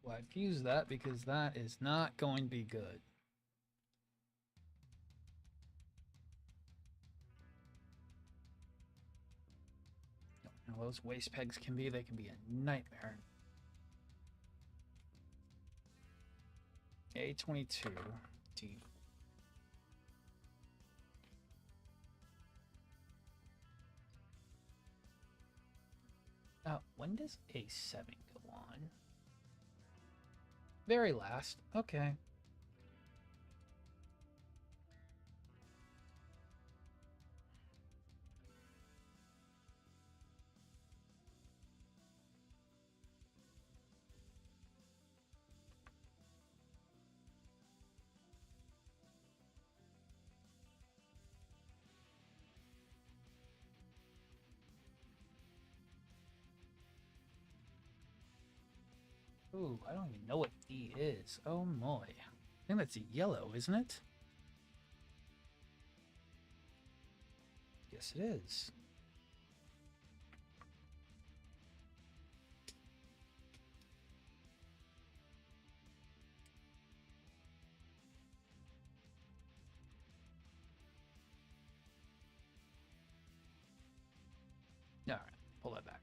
Well, I fuse that because that is not going to be good. You know, those waste pegs can be, they can be a nightmare. A22 D. When does A7 go on? Very last. Okay. Ooh, I don't even know what D is. Oh my. I think that's a yellow, isn't it? Yes, it is. All right, pull that back.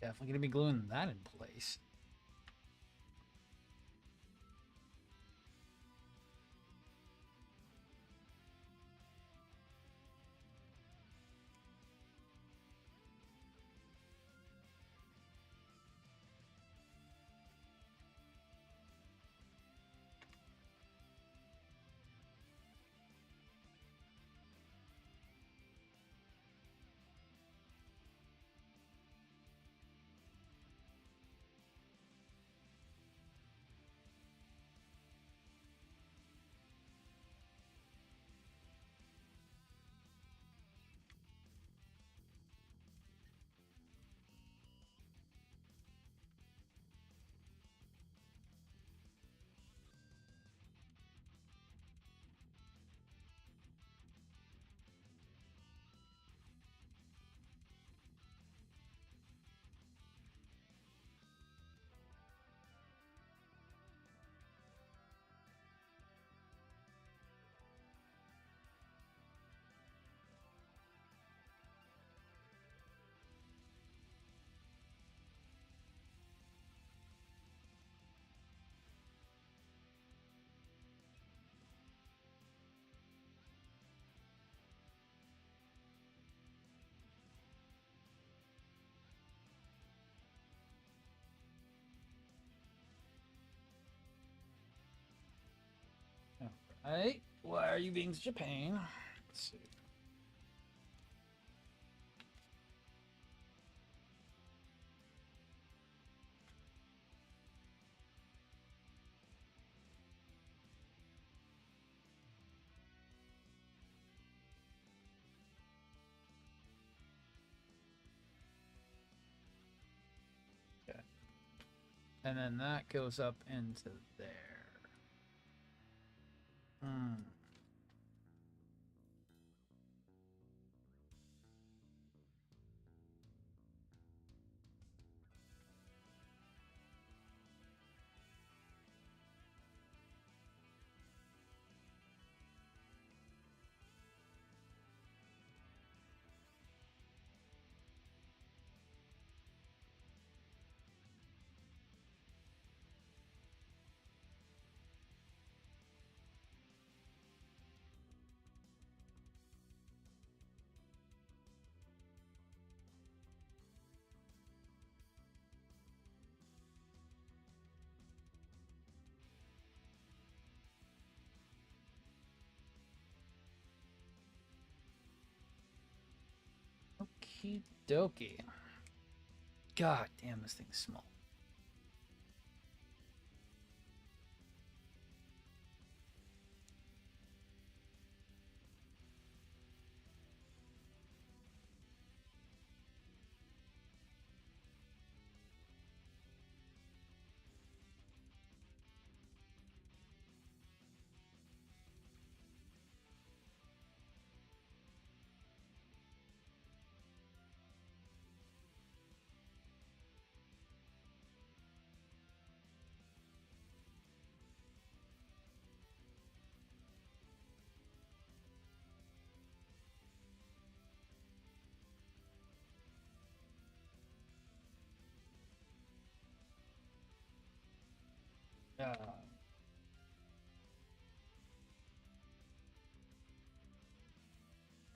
Definitely gonna be gluing that in place. Hey, why are you being such a pain? Let's see. Okay. And then that goes up into there. Hmm. Okie dokie. God damn, this thing's small.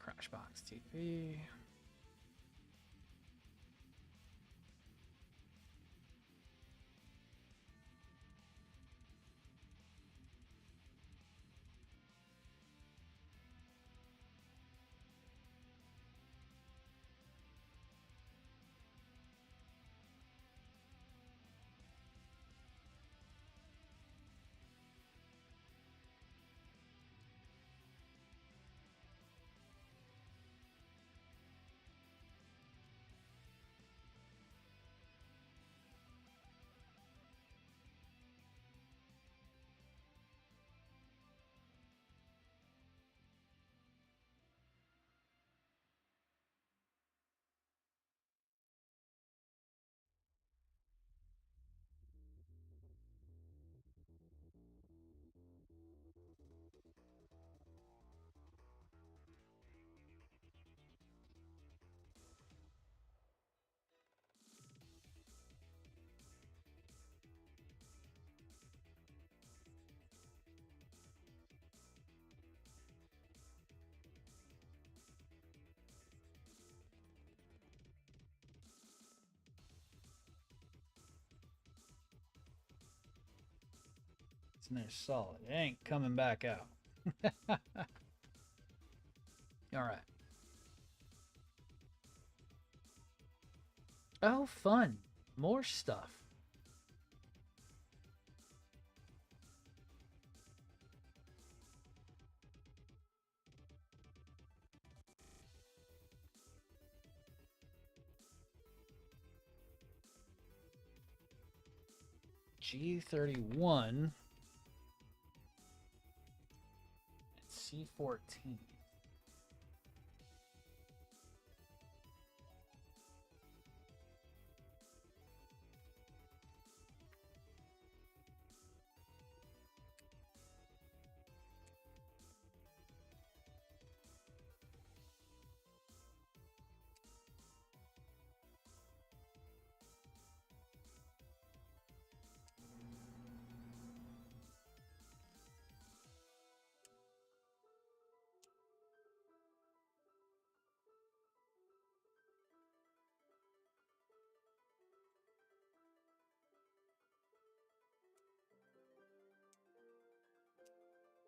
Crashbox TV. It's in there solid. It ain't coming back out. All right. Oh, fun. More stuff. G31 and C14.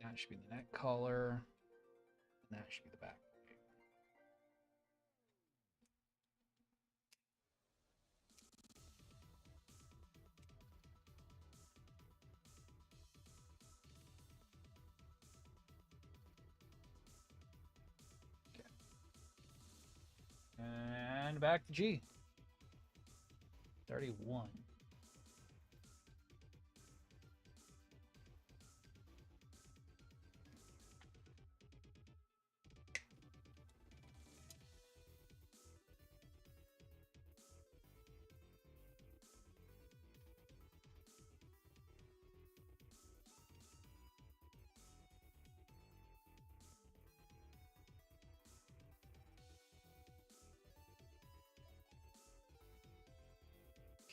That should be the neck collar. And that should be the back. And back to G. 31.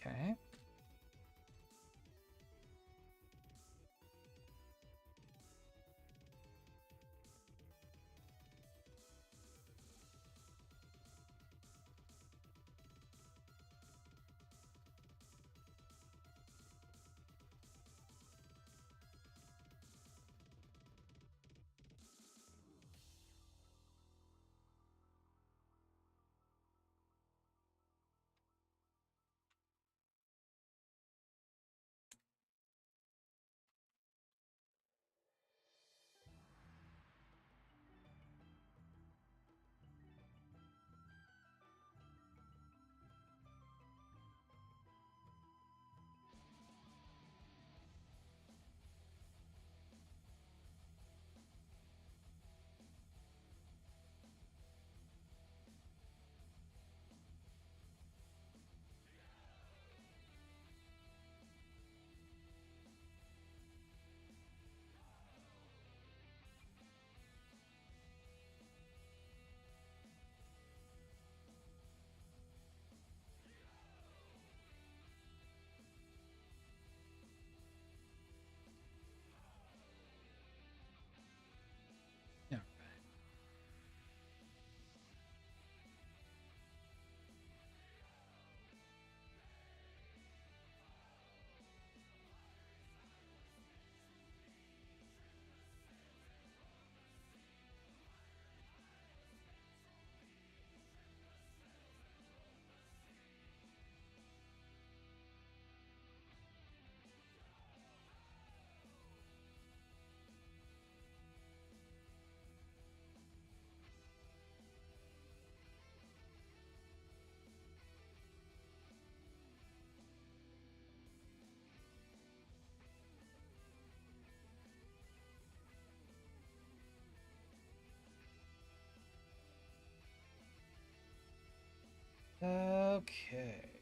Okay. Yeah. Okay.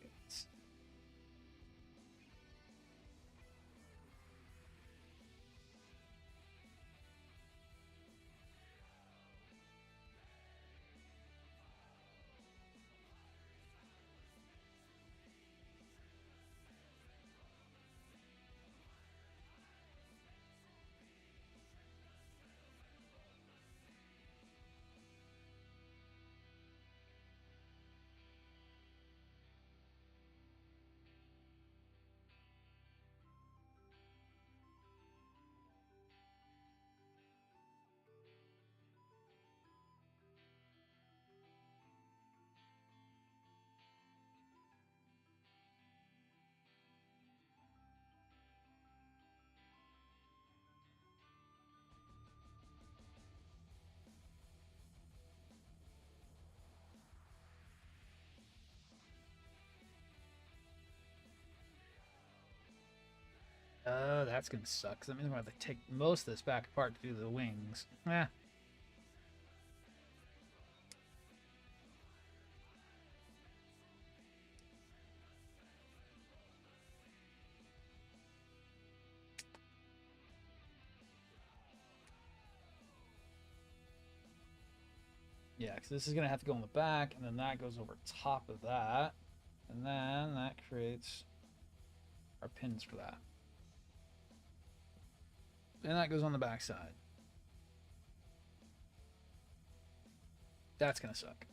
That's gonna suck. 'Cause that means I'm gonna have to take most of this back apart to do the wings. Eh. Yeah, because this is gonna have to go on the back, and then that goes over top of that, and then that creates our pins for that. And that goes on the back side. That's gonna suck.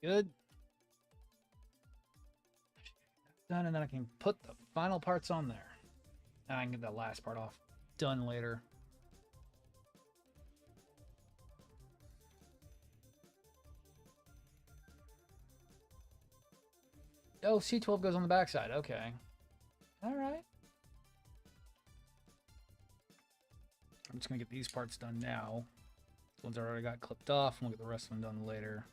good. Done, and then I can put the final parts on there. Now I can get that last part off. Done later. Oh, C12 goes on the backside. Okay. All right. I'm just going to get these parts done now. The ones I already got clipped off, and we'll get the rest of them done later.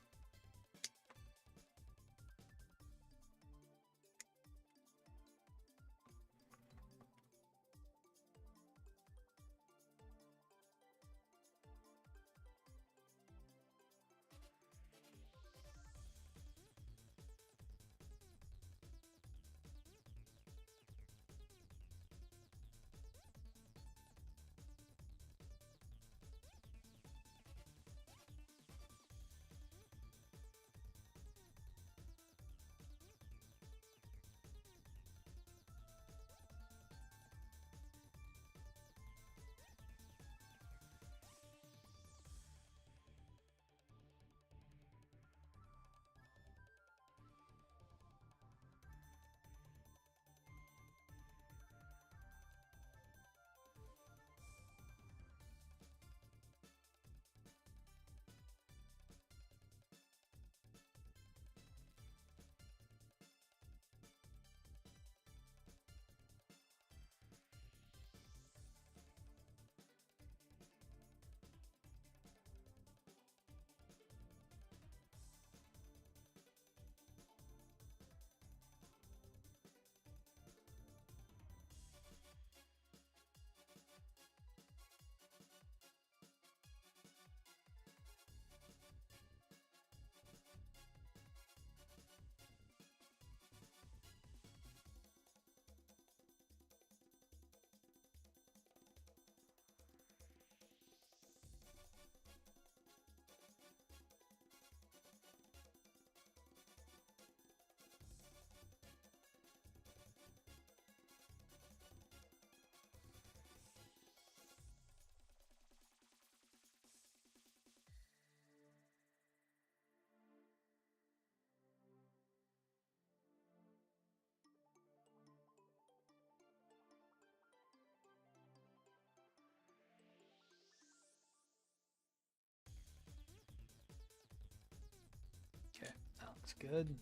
Okay, that looks good.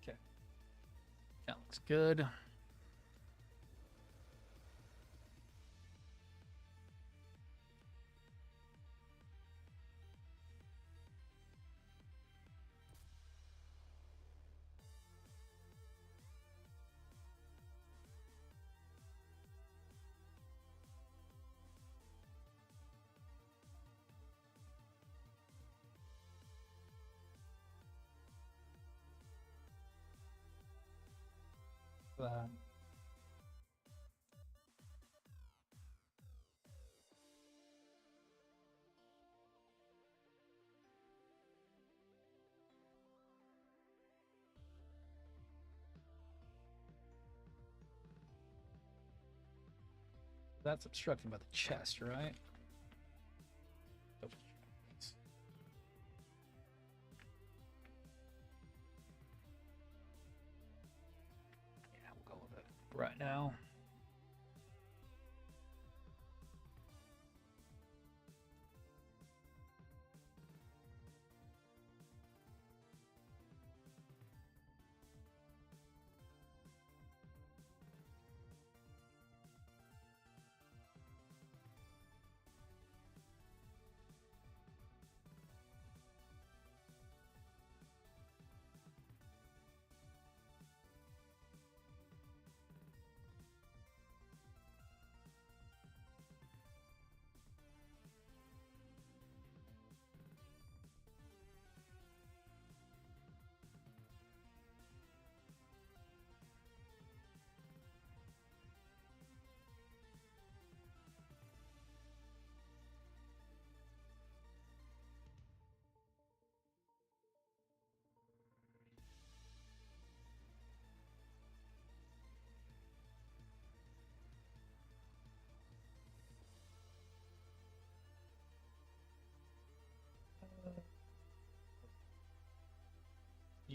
Okay, that looks good. Uh, that's obstructing by the chest, right? Oh, yeah, we'll go with it right now.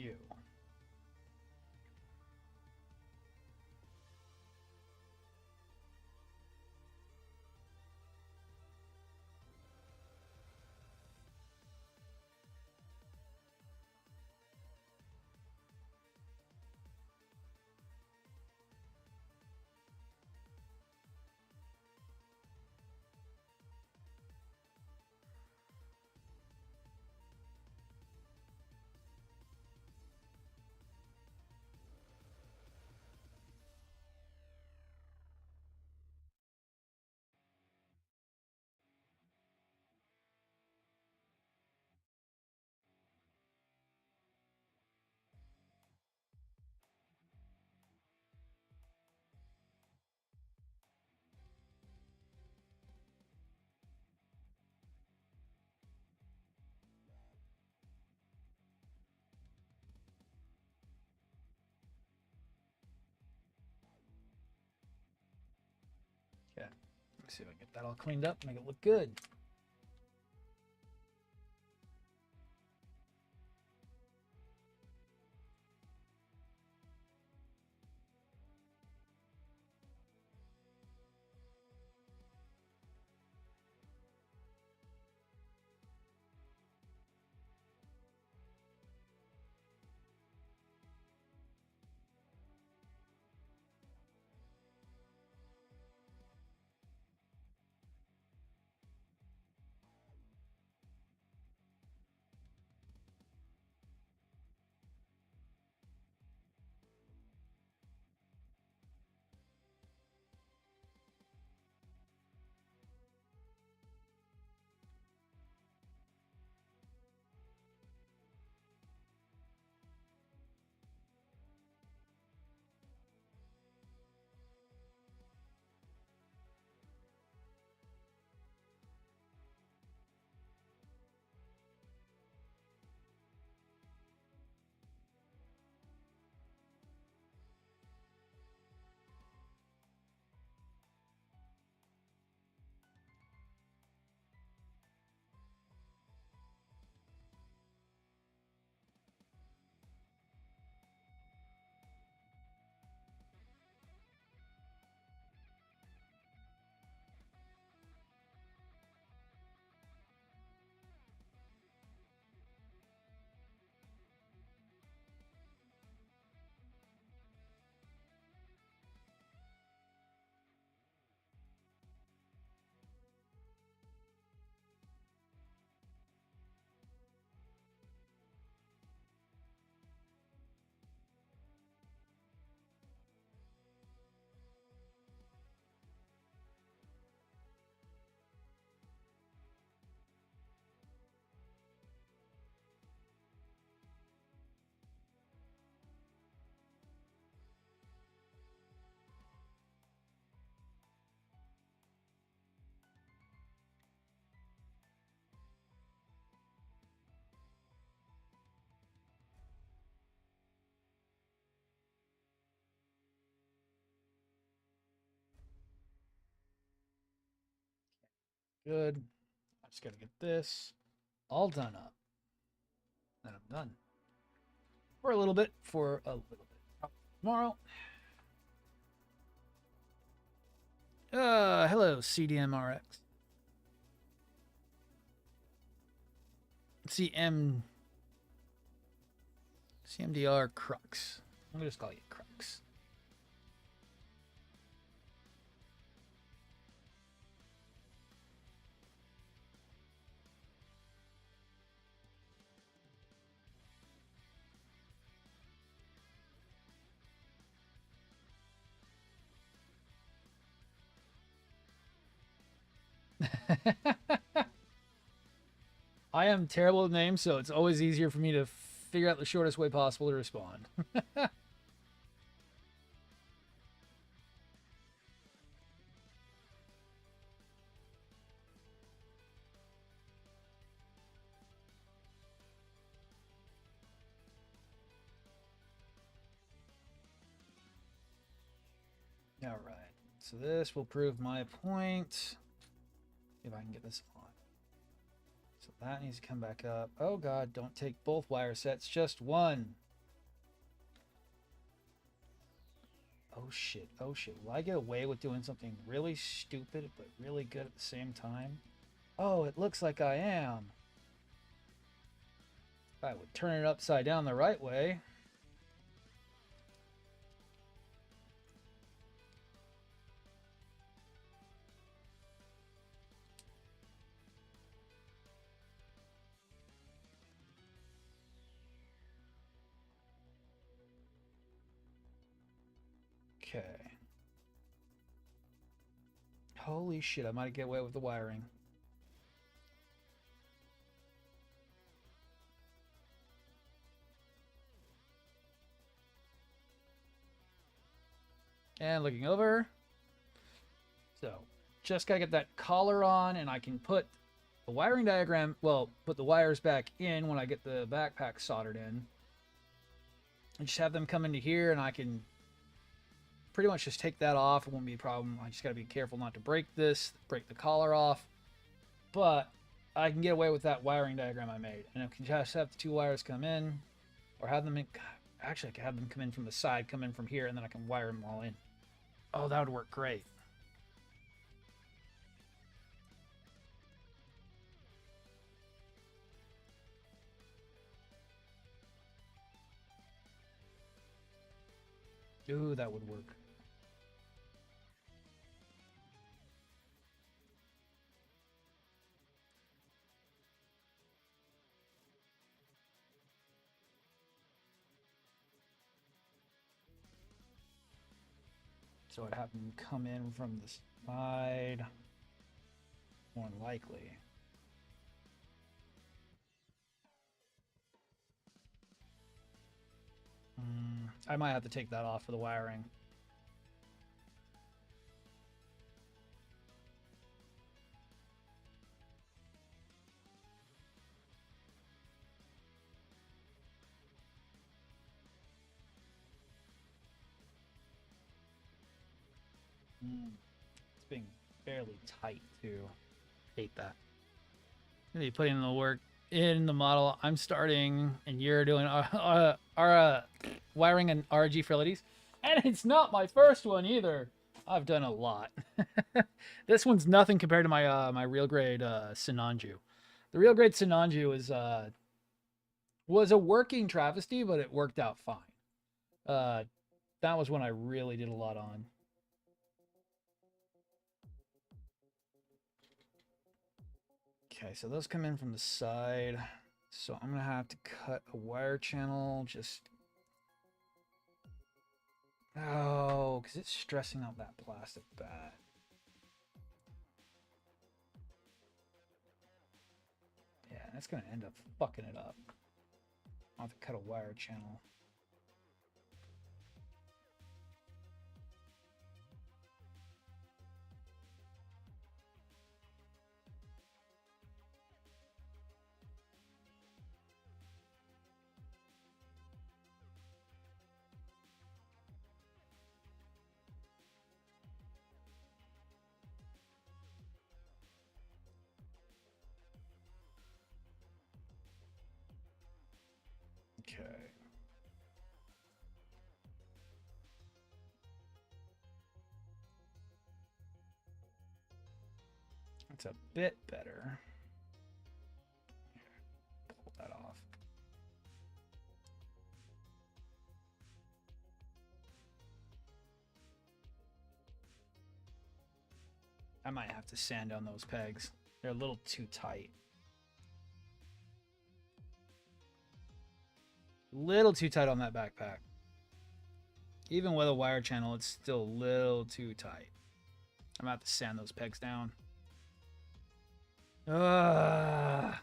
you. Okay, let's see if I can get that all cleaned up, make it look good. Good. I just gotta get this all done up. Then I'm done. For a little bit. Tomorrow. Hello, CDMRX. CMDR Crux. I'm gonna just call you Crux. I am terrible with names, so it's always easier for me to figure out the shortest way possible to respond. All right, so this will prove my point. If I can get this on. So that needs to come back up. Oh God, don't take both wire sets, just one. Oh shit, oh shit. Will I get away with doing something really stupid but really good at the same time? Oh, it looks like I am. If I would turn it upside down the right way. Okay. Holy shit, I might get away with the wiring. And looking over. So, just gotta get that collar on, and I can put the wiring diagram, well, put the wires back in when I get the backpack soldered in. And just have them come into here, and I can pretty much just take that off. It won't be a problem. I just gotta be careful not to break this, break the collar off. But I can get away with that wiring diagram I made. And I can just have the two wires come in, or have them in, actually I can have them come in from the side, come in from here, and then I can wire them all in. Oh, that would work great. Ooh, that would work. So I'd have them come in from the side, more than likely. I might have to take that off for the wiring. It's being fairly tight too. Hate that. Gonna be putting the work in the model. I'm starting, and you're doing our wiring and RG frilities, and it's not my first one either. I've done a lot. This one's nothing compared to my my real grade Sinanju. The real grade Sinanju was a working travesty, but it worked out fine. That was one I really did a lot on. Okay, so those come in from the side. So I'm gonna have to cut a wire channel. Just because it's stressing out that plastic bad. Yeah, that's gonna end up fucking it up. I'll have to cut a wire channel. Okay. That's a bit better. Pull that off. I might have to sand down those pegs. They're a little too tight. Little too tight on that backpack. Even with a wire channel, it's still a little too tight. I'm gonna have to sand those pegs down. Gonna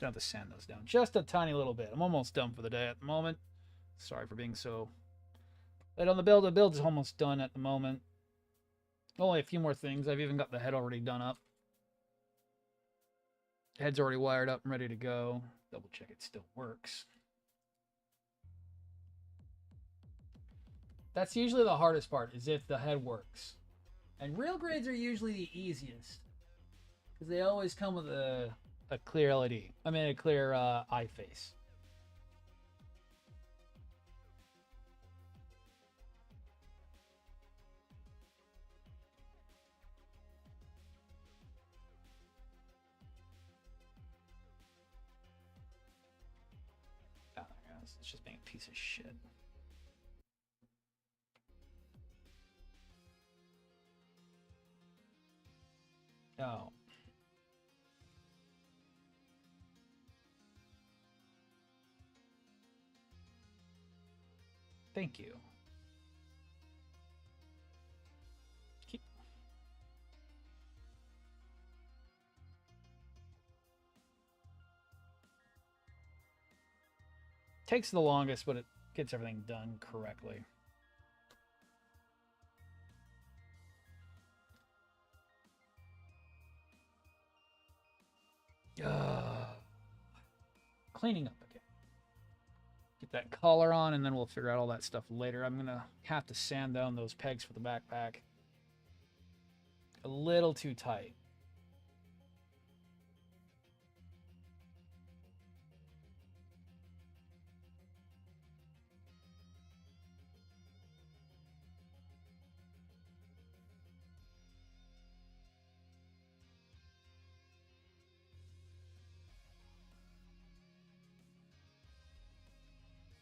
have to sand those down just a tiny little bit. I'm almost done for the day at the moment. Sorry for being so late on the build. The build is almost done at the moment. Only a few more things. I've even got the head already done up. Head's already wired up and ready to go. Double check it still works. That's usually the hardest part, is if the head works. And real grades are usually the easiest, because they always come with a clear LED. I mean, a clear eye face. It's just being a piece of shit. Oh. Thank you. Takes the longest, but it gets everything done correctly. Cleaning up again. Get that collar on, and then we'll figure out all that stuff later. I'm going to have to sand down those pegs for the backpack. A little too tight.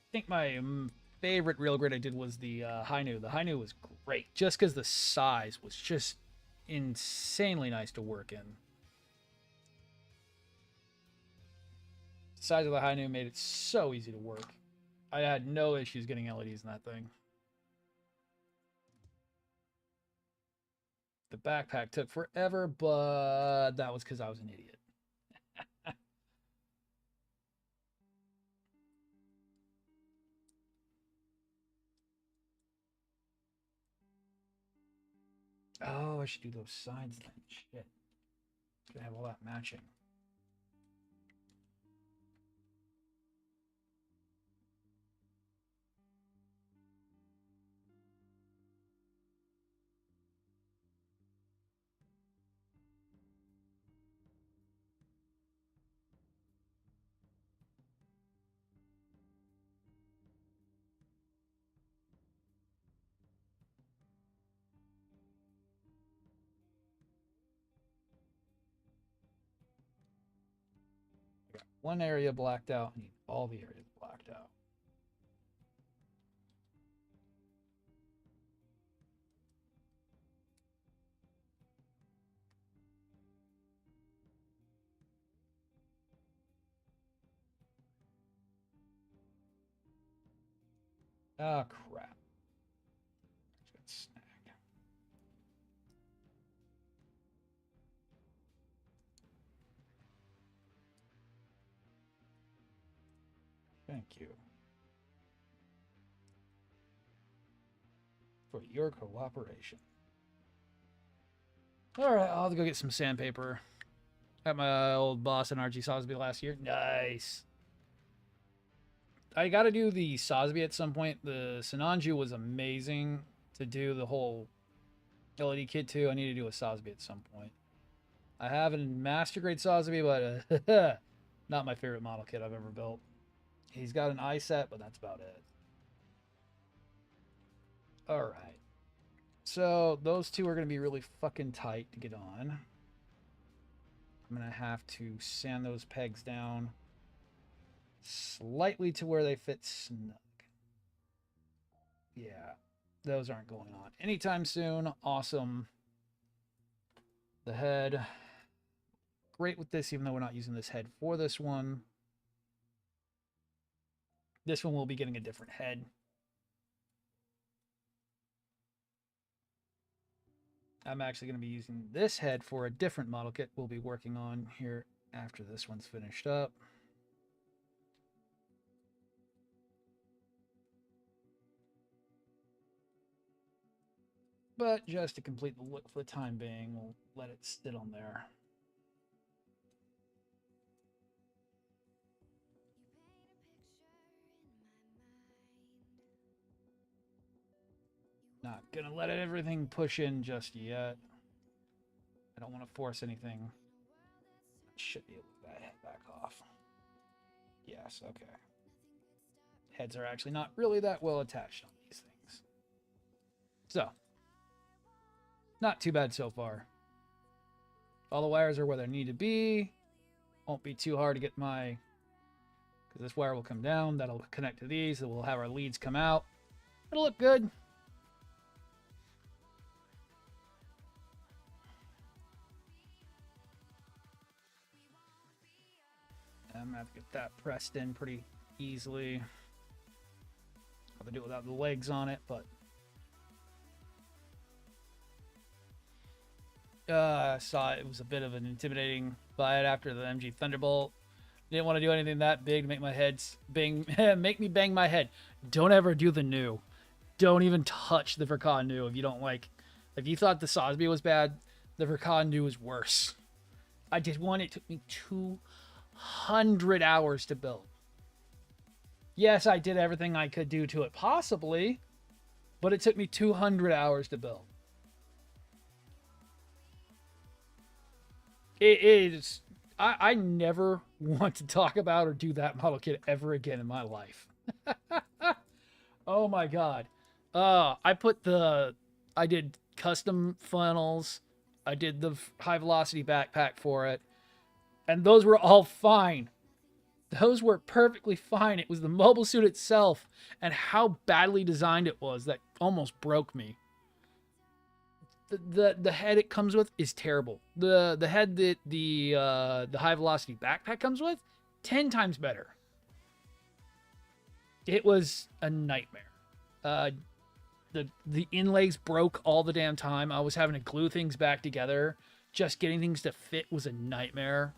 I think my favorite real grid I did was the Hainu. The Hainu was great, just because the size was just insanely nice to work in. The size of the Hainu made it so easy to work. I had no issues getting LEDs in that thing. The backpack took forever, but that was because I was an idiot. Oh, I should do those sides then. Shit. Gonna have all that matching. One area blacked out. I need all the areas blacked out. Ah, crap. Snag. Thank you for your cooperation. All right, I'll go get some sandpaper. At my old boss in RG Sosby last year. Nice. I got to do the Sosby at some point. The Sinanju was amazing to do the whole LED kit too. I need to do a Sosby at some point. I have a master grade Sosby, but not my favorite model kit I've ever built. He's got an eye set, but that's about it. All right. So those two are going to be really fucking tight to get on. I'm going to have to sand those pegs down slightly to where they fit snug. Yeah, those aren't going on anytime soon. Awesome. The head. Great with this, even though we're not using this head for this one. This one will be getting a different head. I'm actually going to be using this head for a different model kit we'll be working on here after this one's finished up. But just to complete the look for the time being, we'll let it sit on there. Not gonna let everything push in just yet. I don't want to force anything. Should be able to get that head back off. Yes, okay. Heads are actually not really that well attached on these things. So, not too bad so far. All the wires are where they need to be. Won't be too hard to get my Because this wire will come down. That'll connect to these. And we'll have our leads come out. It'll look good. I'm going to have to get that pressed in pretty easily. I'll have to do it without the legs on it, but... I saw it was a bit of an intimidating fight after the MG Thunderbolt. Didn't want to do anything that big to make my head bang, make me bang my head. Don't ever do the new. Don't even touch the Verkon new if you don't like. If you thought the Sosby was bad, the Verkon new is worse. I did one. It took me 200 hours to build. Yes, I did everything I could do to it possibly, but it took me 200 hours to build. It is. I never want to talk about or do that model kit ever again in my life. Oh my god. I did custom funnels. I did the high velocity backpack for it. And those were all fine. Those were perfectly fine. It was the mobile suit itself and how badly designed it was that almost broke me. The head it comes with is terrible. The head that the high velocity backpack comes with, 10 times better. It was a nightmare. The inlays broke all the damn time. I was having to glue things back together. Just getting things to fit was a nightmare.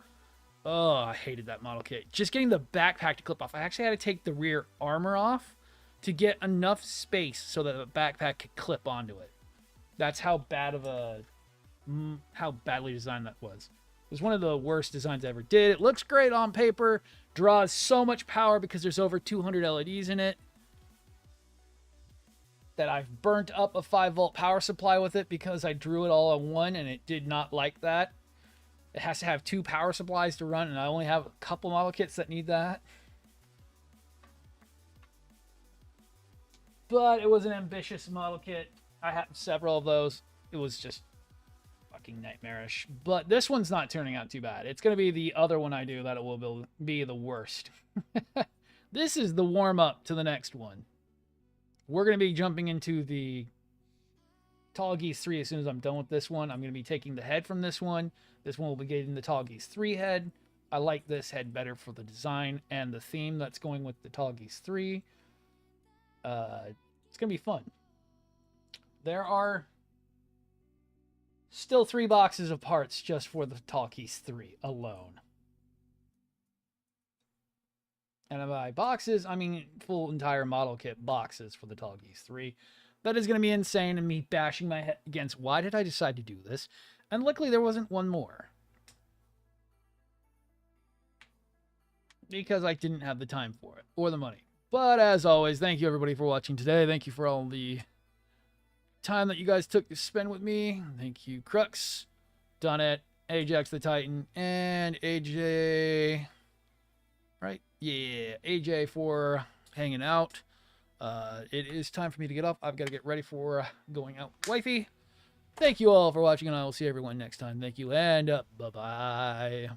Oh, I hated that model kit. Just getting the backpack to clip off. I actually had to take the rear armor off to get enough space so that the backpack could clip onto it. That's how bad of how badly designed that was. It was one of the worst designs I ever did. It looks great on paper, draws so much power because there's over 200 LEDs in it, that I've burnt up a 5-volt power supply with it because I drew it all on one and it did not like that. It has to have 2 power supplies to run, and I only have a couple model kits that need that. But it was an ambitious model kit. I have several of those. It was just fucking nightmarish. But this one's not turning out too bad. It's going to be the other one I do that it will be the worst. This is the warm-up to the next one. We're going to be jumping into the tallgoose 3 as soon as I'm done with this one. I'm going to be taking the head from this one. This one will be getting the tallgoose 3 head. I like this head better for the design and the theme that's going with the tallgoose 3. It's going to be fun. There are still 3 boxes of parts just for the tallgoose 3 alone. And by boxes, I mean full entire model kit boxes for the tallgoose 3. That is going to be insane, and me bashing my head against why did I decide to do this? And luckily there wasn't one more. Because I didn't have the time for it, or the money. But as always, thank you everybody for watching today. Thank you for all the time that you guys took to spend with me. Thank you, Crux, Donnet, Ajax the Titan, and AJ... Right? Yeah, AJ for hanging out. It is time for me to get off. I've got to get ready for going out wifey. Thank you all for watching, and I will see everyone next time. Thank you, and bye-bye.